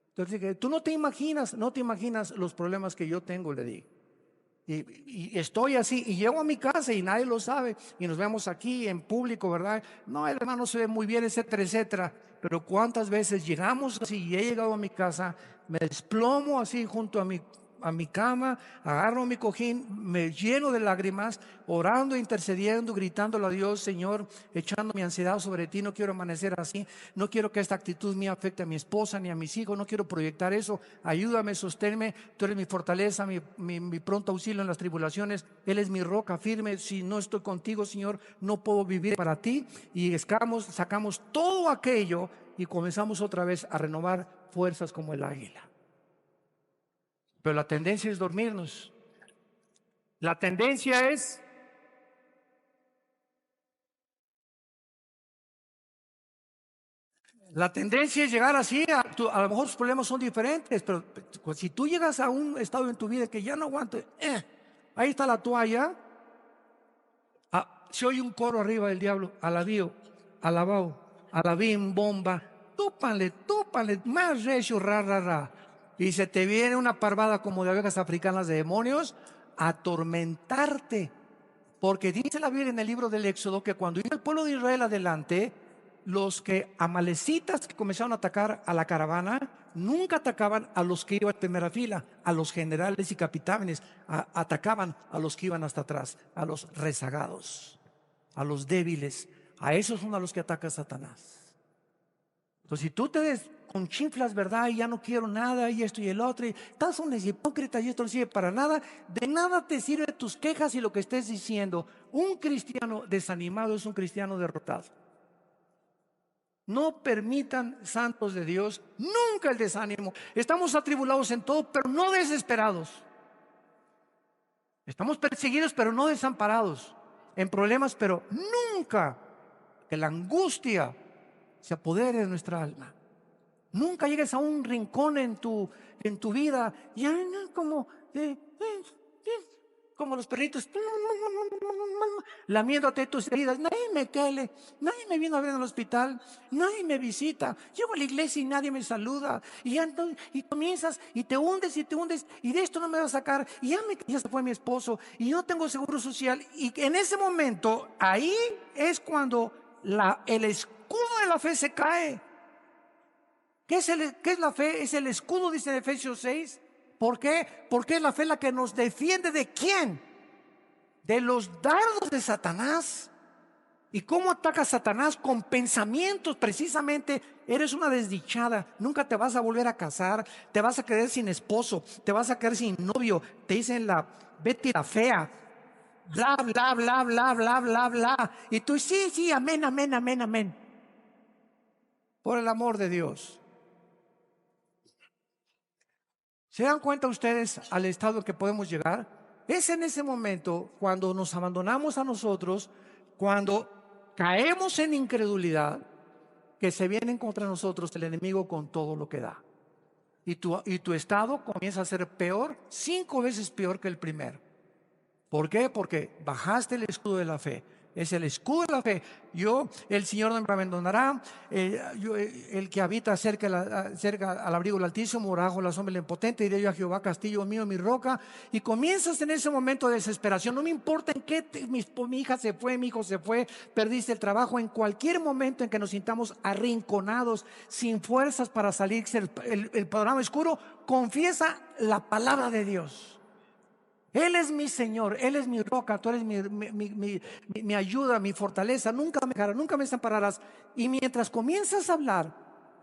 A: Entonces dije: tú no te imaginas los problemas que yo tengo, le dije. Y estoy así, y llego a mi casa y nadie lo sabe, y nos vemos aquí en público, ¿verdad? No, el hermano se ve muy bien, etcétera, etcétera. Pero cuántas veces llegamos así, y he llegado a mi casa, me desplomo así junto a mi cama, agarro mi cojín, me lleno de lágrimas, orando, intercediendo, gritándole a Dios: Señor, echando mi ansiedad sobre ti, no quiero amanecer así, no quiero que esta actitud mía afecte a mi esposa ni a mis hijos, no quiero proyectar eso, ayúdame, sosténme, tú eres mi fortaleza, mi pronto auxilio en las tribulaciones, Él es mi roca firme, si no estoy contigo, Señor, no puedo vivir para ti. Y sacamos todo aquello y comenzamos otra vez a renovar fuerzas como el águila. Pero la tendencia es dormirnos. La tendencia es llegar así. A lo mejor sus problemas son diferentes, pero si tú llegas a un estado en tu vida que ya no aguanto, ahí está la toalla. se oye un coro arriba del diablo, alabío, alabao, alabim, bomba, túpanle, más recio, ra, ra, ra. Y se te viene una parvada como de abejas africanas de demonios a atormentarte. Porque dice la Biblia en el libro del Éxodo que cuando iba el pueblo de Israel adelante, los que amalecitas que comenzaron a atacar a la caravana, nunca atacaban a los que iban en primera fila, a los generales y capitanes, atacaban a los que iban hasta atrás, a los rezagados, a los débiles. A esos son a los que ataca Satanás. Entonces, si tú te desconchinflas, ¿verdad? Y ya no quiero nada, y esto y el otro, y estás un hipócrita y esto no sirve para nada, de nada te sirve tus quejas y lo que estés diciendo. Un cristiano desanimado es un cristiano derrotado. No permitan, santos de Dios, nunca el desánimo. Estamos atribulados en todo, pero no desesperados. Estamos perseguidos, pero no desamparados. En problemas, pero nunca que la angustia se apodere de nuestra alma. Nunca llegues a un rincón en tu vida, ya como como los perritos lamiéndote tus heridas. Nadie me quiere, nadie me vino a ver en el hospital, nadie me visita. Llego a la iglesia y nadie me saluda. Y comienzas y te hundes y de esto no me va a sacar. Y ya se fue mi esposo y yo no tengo seguro social. Y en ese momento, ahí es cuando el escudo de la fe se cae. ¿Qué es la fe? Es el escudo, dice en Efesios 6. ¿Por qué? Porque es la fe la que nos defiende ¿de quién? De los dardos de Satanás. ¿Y cómo ataca Satanás? Con pensamientos. Precisamente, eres una desdichada, nunca te vas a volver a casar, te vas a quedar sin esposo, te vas a quedar sin novio, te dicen la Betty la fea, bla, bla, bla, bla, bla, bla, bla. Y tú, sí, amén, amén, amén, amén. Por el amor de Dios. ¿Se dan cuenta ustedes al estado que podemos llegar? Es en ese momento cuando nos abandonamos a nosotros, cuando caemos en incredulidad, que se viene contra nosotros el enemigo con todo lo que da. Y tu estado comienza a ser peor, 5 veces peor que el primero. ¿Por qué? Porque bajaste el escudo de la fe. Es el escudo de la fe. El Señor no me abandonará. El que habita cerca al abrigo del Altísimo, morará bajo la sombra del Impotente. Diré yo a Jehová, castillo mío, mi roca. Y comienzas en ese momento de desesperación. No me importa en qué mi hija se fue, mi hijo se fue, perdiste el trabajo. En cualquier momento en que nos sintamos arrinconados, sin fuerzas para salir el panorama oscuro, confiesa la palabra de Dios. Él es mi Señor, Él es mi roca, tú eres mi ayuda, mi fortaleza, nunca me dejarás, nunca me desampararás. Y mientras comienzas a hablar,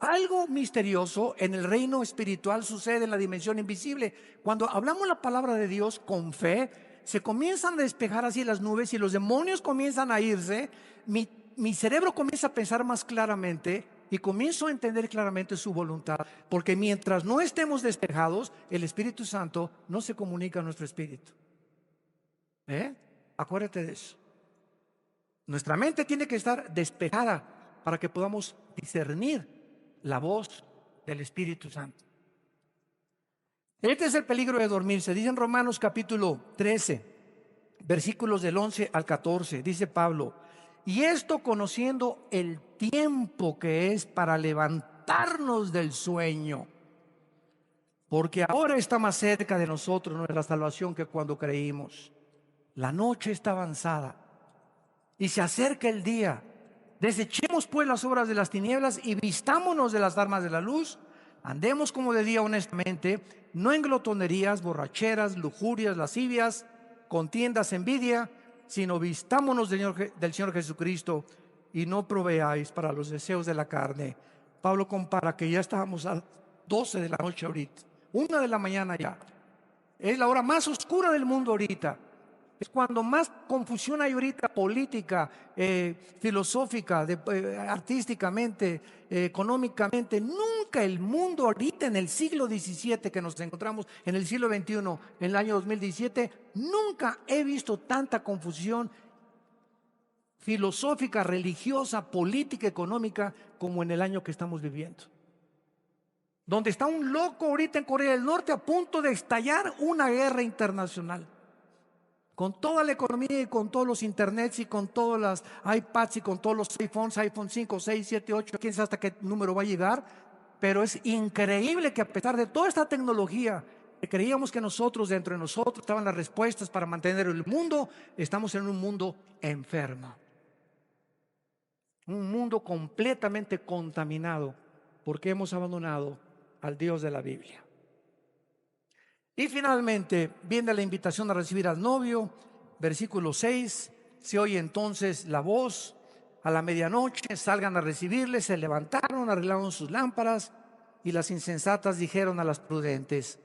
A: algo misterioso en el reino espiritual sucede en la dimensión invisible. Cuando hablamos la palabra de Dios con fe, se comienzan a despejar así las nubes y los demonios comienzan a irse. Mi cerebro comienza a pensar más claramente y comienzo a entender claramente su voluntad, porque mientras no estemos despejados, el Espíritu Santo no se comunica a nuestro espíritu. Acuérdate de eso. Nuestra mente tiene que estar despejada para que podamos discernir la voz del Espíritu Santo. Este es el peligro de dormirse. Dice en Romanos capítulo 13, versículos del 11 al 14, dice Pablo: y esto conociendo el tiempo que es para levantarnos del sueño, porque ahora está más cerca de nosotros nuestra salvación que cuando creímos. La noche está avanzada y se acerca el día. Desechemos pues las obras de las tinieblas y vistámonos de las armas de la luz. Andemos como de día honestamente, no en glotonerías, borracheras, lujurias, lascivias, contiendas, envidia, sino vistámonos del Señor Jesucristo y no proveáis para los deseos de la carne. Pablo compara que ya estábamos a 12 de la noche ahorita, 1 de la mañana ya. Es la hora más oscura del mundo ahorita. Es cuando más confusión hay ahorita, política, filosófica, artísticamente, económicamente. Nunca el mundo ahorita en el siglo XVII, que nos encontramos en el siglo XXI, en el año 2017, nunca he visto tanta confusión filosófica, religiosa, política, económica, como en el año que estamos viviendo. Donde está un loco ahorita en Corea del Norte a punto de estallar una guerra internacional. Con toda la economía y con todos los internets y con todas las iPads y con todos los iPhones, iPhone 5, 6, 7, 8, quién sabe hasta qué número va a llegar. Pero es increíble que a pesar de toda esta tecnología, que creíamos que nosotros, dentro de nosotros, estaban las respuestas para mantener el mundo, estamos en un mundo enfermo. Un mundo completamente contaminado porque hemos abandonado al Dios de la Biblia. Y finalmente viene la invitación a recibir al novio, versículo 6. Se oye entonces la voz a la medianoche, salgan a recibirle. Se levantaron, arreglaron sus lámparas, y las insensatas dijeron a las prudentes: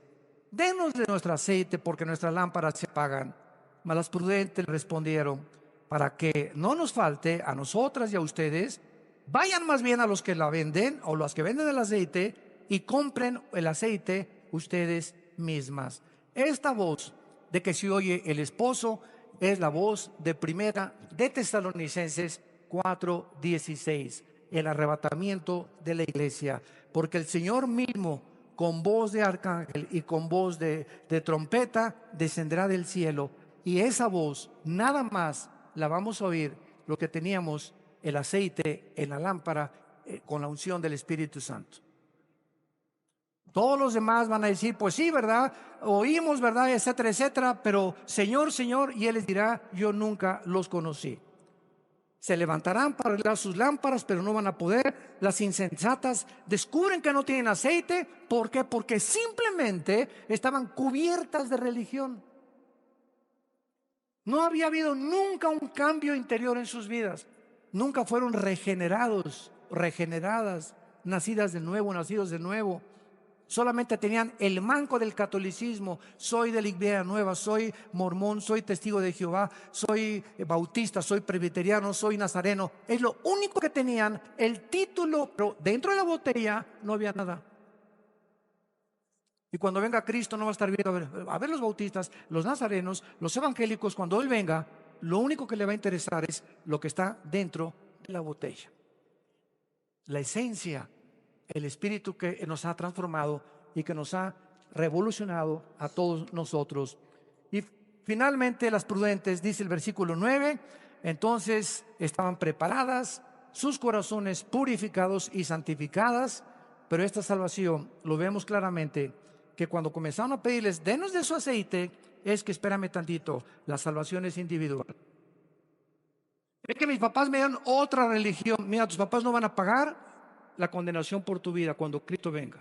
A: denos de nuestro aceite, porque nuestras lámparas se apagan. Mas las prudentes respondieron: para que no nos falte a nosotras y a ustedes, vayan más bien a los que la venden, o los que venden el aceite, y compren el aceite ustedes mismas. Esta voz de que se oye el esposo es la voz de Primera de Tesalonicenses 4:16, el arrebatamiento de la iglesia, porque el Señor mismo, con voz de arcángel y con voz de trompeta, descenderá del cielo, y esa voz nada más la vamos a oír lo que teníamos el aceite en la lámpara, con la unción del Espíritu Santo. Todos los demás van a decir: pues sí, ¿verdad? Oímos, ¿verdad? Etcétera, etcétera. Pero Señor, Señor, y Él les dirá: yo nunca los conocí. Se levantarán para arreglar sus lámparas, pero no van a poder. Las insensatas descubren que no tienen aceite. ¿Por qué? Porque simplemente estaban cubiertas de religión. No había habido nunca un cambio interior en sus vidas. Nunca fueron regenerados, regeneradas, nacidas de nuevo, nacidos de nuevo. Solamente tenían el manco del catolicismo: soy de la Iglesia Nueva, soy mormón, soy testigo de Jehová, soy bautista, soy presbiteriano, soy nazareno. Es lo único que tenían, el título, pero dentro de la botella no había nada. Y cuando venga Cristo no va a estar viendo a ver los bautistas, los nazarenos, los evangélicos. Cuando Él venga, lo único que le va a interesar es lo que está dentro de la botella. La esencia, el espíritu que nos ha transformado y que nos ha revolucionado a todos nosotros. Y finalmente las prudentes, dice el versículo 9, entonces estaban preparadas, sus corazones purificados y santificadas. Pero esta salvación, lo vemos claramente, que cuando comenzaron a pedirles: denos de su aceite, es que, espérame tantito, la salvación es individual. Es que mis papás me dan otra religión. Mira, tus papás no van a pagar la condenación por tu vida cuando Cristo venga.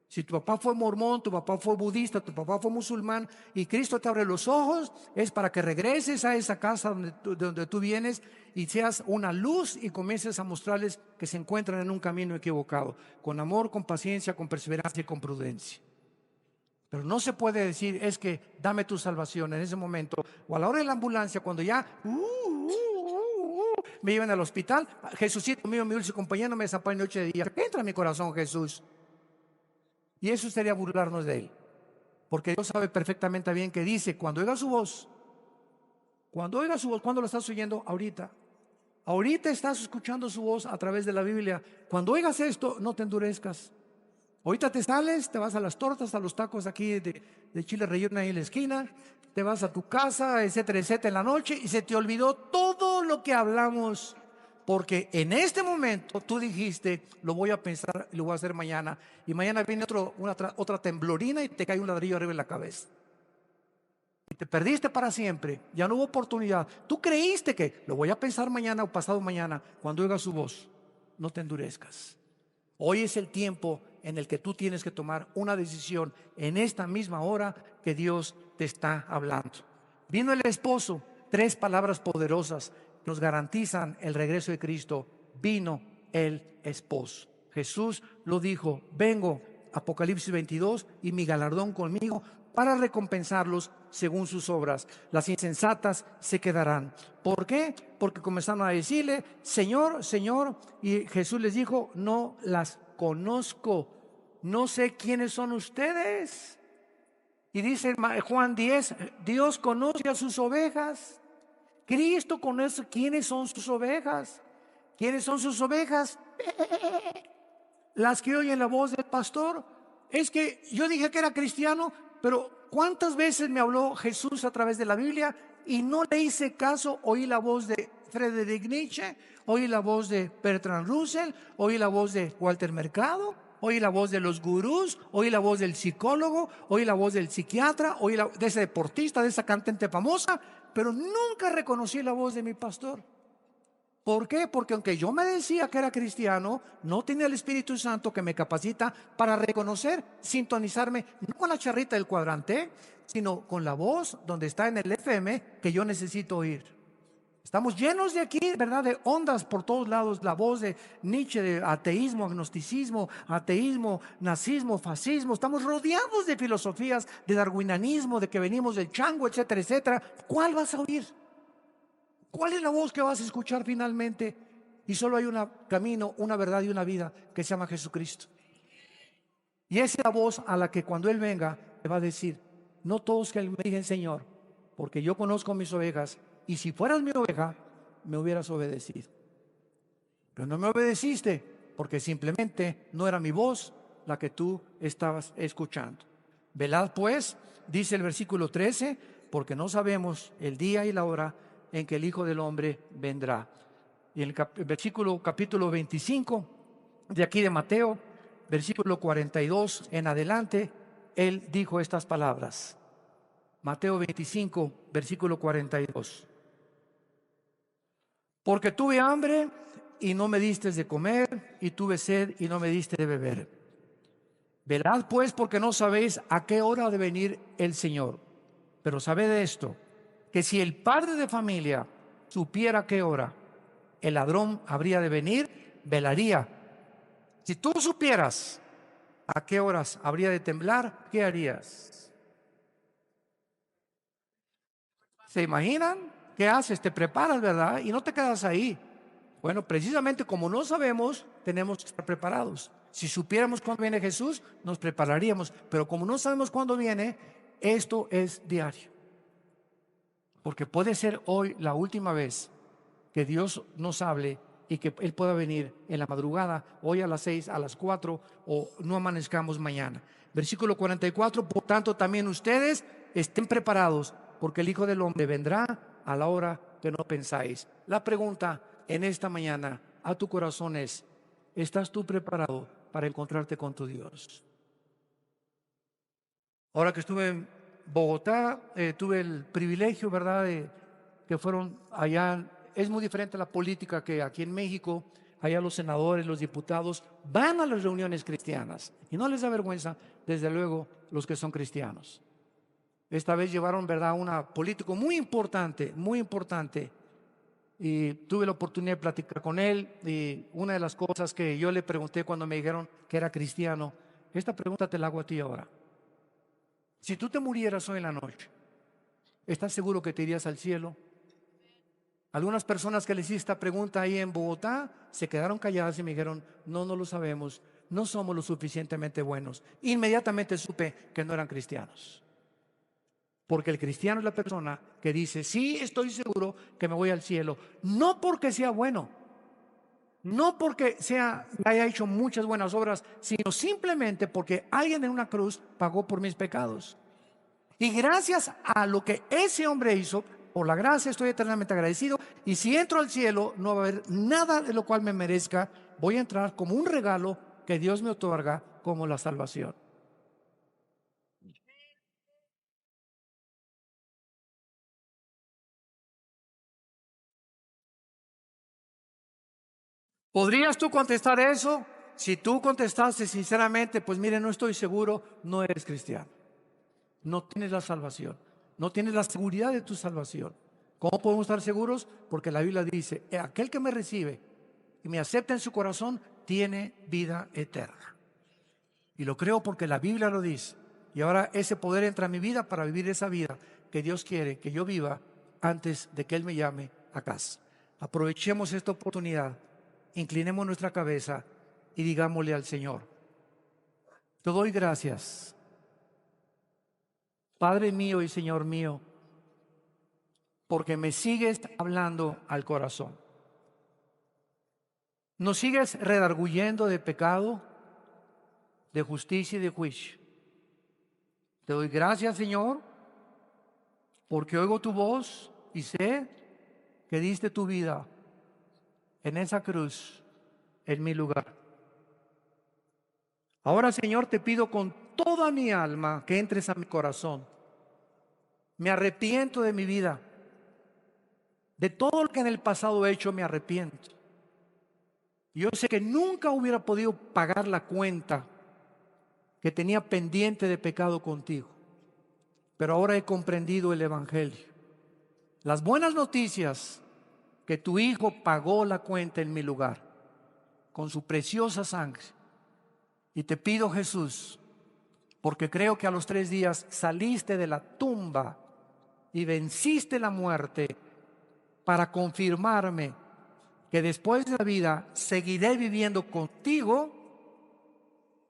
A: Si tu papá fue mormón, tu papá fue budista, tu papá fue musulmán, y Cristo te abre los ojos, es para que regreses a esa casa de donde tú vienes y seas una luz y comiences a mostrarles que se encuentran en un camino equivocado, con amor, con paciencia, con perseverancia y con prudencia. Pero no se puede decir: es que dame tu salvación en ese momento, o a la hora de la ambulancia, cuando ya me llevan al hospital. Jesucito mío, mi dulce compañero, me desampara noche de día. Entra en mi corazón, Jesús. Y eso sería burlarnos de Él, porque Dios sabe perfectamente bien que dice: cuando oiga su voz, ¿cuándo lo estás oyendo? Ahorita estás escuchando su voz a través de la Biblia. Cuando oigas esto, no te endurezcas. Ahorita te sales, te vas a las tortas, a los tacos aquí de chile relleno ahí en la esquina, te vas a tu casa, etcétera, etcétera, en la noche, y se te olvidó todo lo que hablamos, porque en este momento tú dijiste: lo voy a pensar y lo voy a hacer mañana. Y mañana viene otra temblorina y te cae un ladrillo arriba en la cabeza. Y te perdiste para siempre, ya no hubo oportunidad. Tú creíste que lo voy a pensar mañana o pasado mañana. Cuando oigas su voz, no te endurezcas. Hoy es el tiempo en el que tú tienes que tomar una decisión, en esta misma hora que Dios te está hablando. Vino el esposo, 3 palabras poderosas nos garantizan el regreso de Cristo. Vino el esposo. Jesús lo dijo: vengo, Apocalipsis 22, y mi galardón conmigo para recompensarlos según sus obras. Las insensatas se quedarán. ¿Por qué? Porque comenzaron a decirle: Señor, Señor. Y Jesús les dijo: no las conozco, no sé quiénes son ustedes. Y dice Juan 10, Dios conoce a sus ovejas. Cristo conoce quiénes son sus ovejas. ¿Quiénes son sus ovejas? Las que oyen la voz del pastor. Es que yo dije que era cristiano, pero ¿cuántas veces me habló Jesús a través de la Biblia y no le hice caso? Oí la voz de Friedrich Nietzsche, oí la voz de Bertrand Russell, oí la voz de Walter Mercado, oí la voz de los gurús, oí la voz del psicólogo, oí la voz del psiquiatra, oí de ese deportista, de esa cantante famosa, pero nunca reconocí la voz de mi pastor. ¿Por qué? Porque aunque yo me decía que era cristiano, no tenía el Espíritu Santo que me capacita para reconocer, sintonizarme, no con la charrita del cuadrante, sino con la voz donde está en el FM que yo necesito oír. Estamos llenos de aquí, ¿verdad?, de ondas por todos lados. La voz de Nietzsche, de ateísmo, agnosticismo, ateísmo, nazismo, fascismo. Estamos rodeados de filosofías, de darwinianismo, de que venimos del chango, etcétera, etcétera. ¿Cuál vas a oír? ¿Cuál es la voz que vas a escuchar finalmente? Y solo hay un camino, una verdad y una vida que se llama Jesucristo. Y esa es la voz a la que cuando Él venga te va a decir: no todos que me digan Señor, porque yo conozco mis ovejas, y si fueras mi oveja, me hubieras obedecido. Pero no me obedeciste, porque simplemente no era mi voz la que tú estabas escuchando. Velad pues, dice el versículo 13, porque no sabemos el día y la hora en que el Hijo del Hombre vendrá. Y en el versículo capítulo 25 de aquí de Mateo, versículo 42 en adelante, Él dijo estas palabras. Mateo 25, versículo 42. Porque tuve hambre y no me diste de comer, y tuve sed y no me diste de beber. Velad pues, porque no sabéis a qué hora ha de venir el Señor. Pero sabed esto, que si el padre de familia supiera a qué hora el ladrón habría de venir, velaría. Si tú supieras a qué horas habría de temblar, ¿qué harías? ¿Se imaginan? ¿Qué haces? Te preparas, ¿verdad? Y no te quedas ahí. Bueno, precisamente como no sabemos, tenemos que estar preparados. Si supiéramos cuándo viene Jesús, nos prepararíamos. Pero como no sabemos cuándo viene, esto es diario. Porque puede ser hoy la última vez que Dios nos hable y que Él pueda venir en la madrugada, hoy a las 6, a las 4, o no amanezcamos mañana. Versículo 44, por tanto también ustedes estén preparados, porque el Hijo del Hombre vendrá a la hora que no pensáis. La pregunta en esta mañana a tu corazón es: ¿estás tú preparado para encontrarte con tu Dios? Ahora que estuve en Bogotá, tuve el privilegio, ¿verdad?, de que fueron allá. Es muy diferente la política que aquí en México. Allá los senadores, los diputados van a las reuniones cristianas y no les da vergüenza, desde luego, los que son cristianos. Esta vez llevaron, ¿verdad?, a un político muy importante, y tuve la oportunidad de platicar con él. Y una de las cosas que yo le pregunté cuando me dijeron que era cristiano, esta pregunta te la hago a ti ahora: si tú te murieras hoy en la noche, ¿estás seguro que te irías al cielo? Algunas personas que les hice esta pregunta ahí en Bogotá se quedaron calladas y me dijeron: no, no lo sabemos, no somos lo suficientemente buenos. Inmediatamente supe que no eran cristianos. Porque el cristiano es la persona que dice: sí, estoy seguro que me voy al cielo, no porque sea bueno, no porque haya hecho muchas buenas obras, sino simplemente porque alguien en una cruz pagó por mis pecados. Y gracias a lo que ese hombre hizo, por la gracia estoy eternamente agradecido. Y si entro al cielo, no va a haber nada de lo cual me merezca. Voy a entrar como un regalo que Dios me otorga, como la salvación. ¿Podrías tú contestar eso? Si tú contestaste sinceramente, pues mire, no estoy seguro, no eres cristiano. No tienes la salvación, no tienes la seguridad de tu salvación. ¿Cómo podemos estar seguros? Porque la Biblia dice: aquel que me recibe y me acepta en su corazón tiene vida eterna. Y lo creo porque la Biblia lo dice. Y ahora ese poder entra en mi vida para vivir esa vida que Dios quiere que yo viva antes de que Él me llame a casa. Aprovechemos esta oportunidad, inclinemos nuestra cabeza y digámosle al Señor: te doy gracias, Padre mío y Señor mío, porque me sigues hablando al corazón. Nos sigues redarguyendo de pecado, de justicia y de juicio. Te doy gracias, Señor, porque oigo tu voz y sé que diste tu vida en esa cruz, en mi lugar. Ahora, Señor, te pido con toda mi alma que entres a mi corazón. Me arrepiento de mi vida. De todo lo que en el pasado he hecho, me arrepiento. Yo sé que nunca hubiera podido pagar la cuenta que tenía pendiente de pecado contigo, pero ahora he comprendido el Evangelio. Las buenas noticias, que tu Hijo pagó la cuenta en mi lugar, con su preciosa sangre. Y te pido, Jesús, porque creo que a los 3 días saliste de la tumba y venciste la muerte, para confirmarme que después de la vida seguiré viviendo contigo,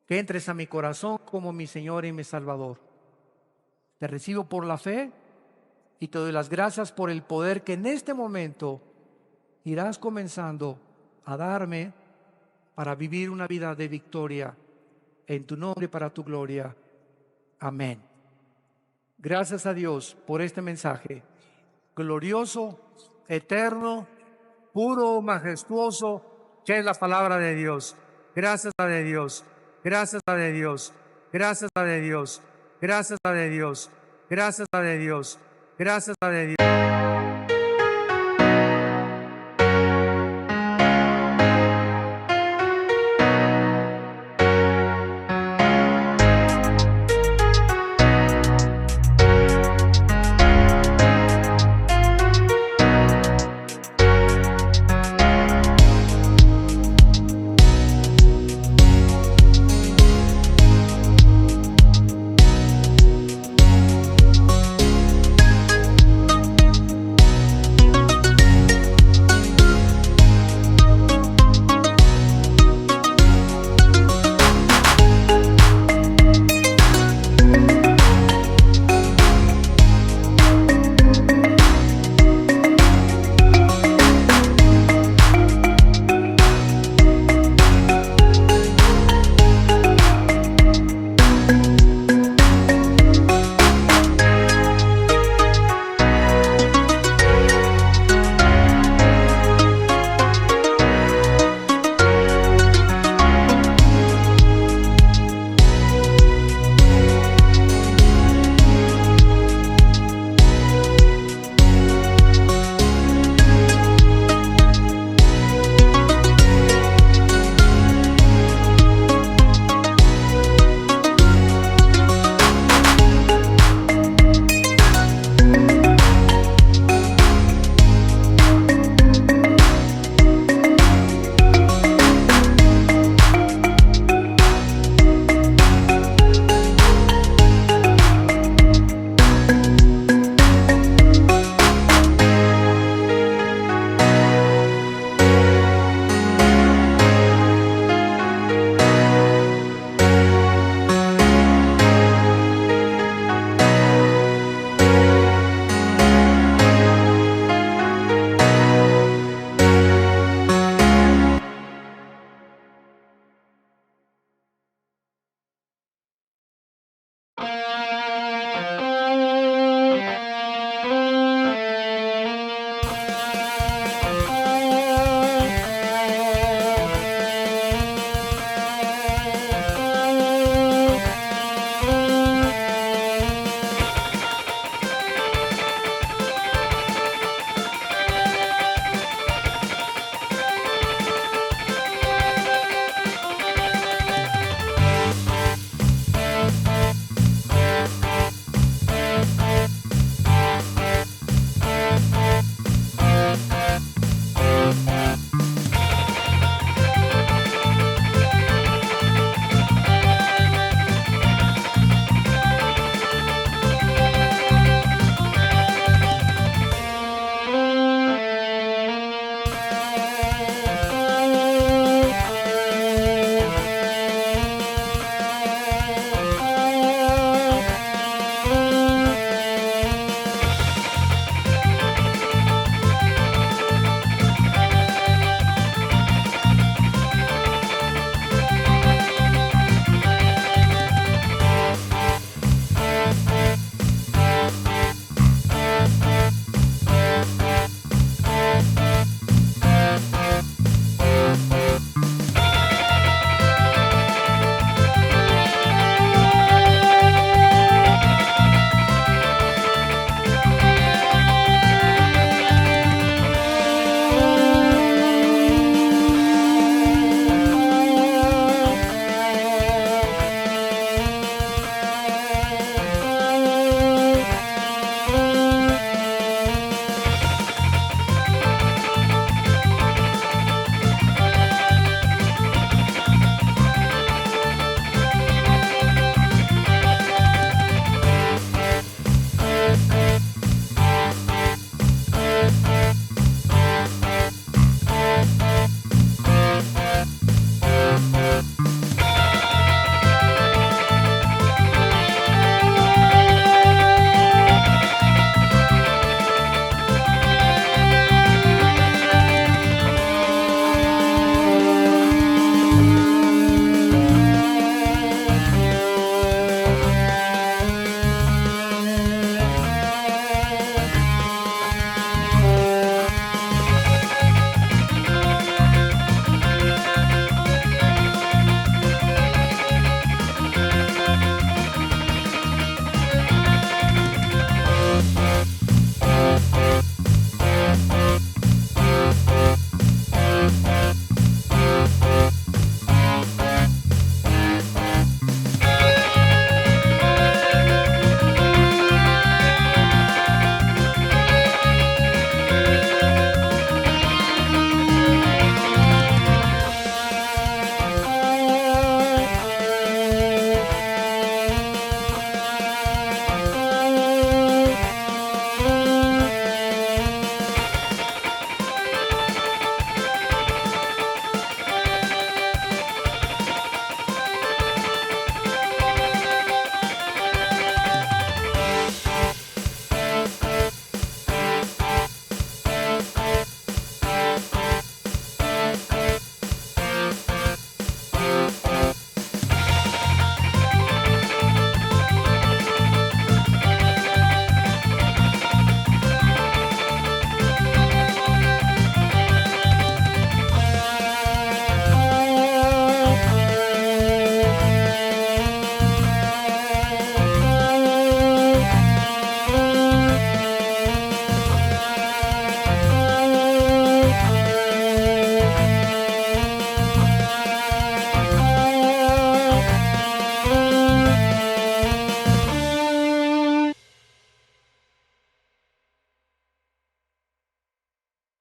A: que entres a mi corazón como mi Señor y mi Salvador. Te recibo por la fe y te doy las gracias por el poder que en este momento irás comenzando a darme para vivir una vida de victoria en tu nombre y para tu gloria. Amén. Gracias a Dios por este mensaje glorioso, eterno, puro, majestuoso, que es la palabra de Dios. Gracias a de Dios, gracias a de Dios, gracias a de Dios, gracias a de Dios, gracias a de Dios, gracias a de Dios.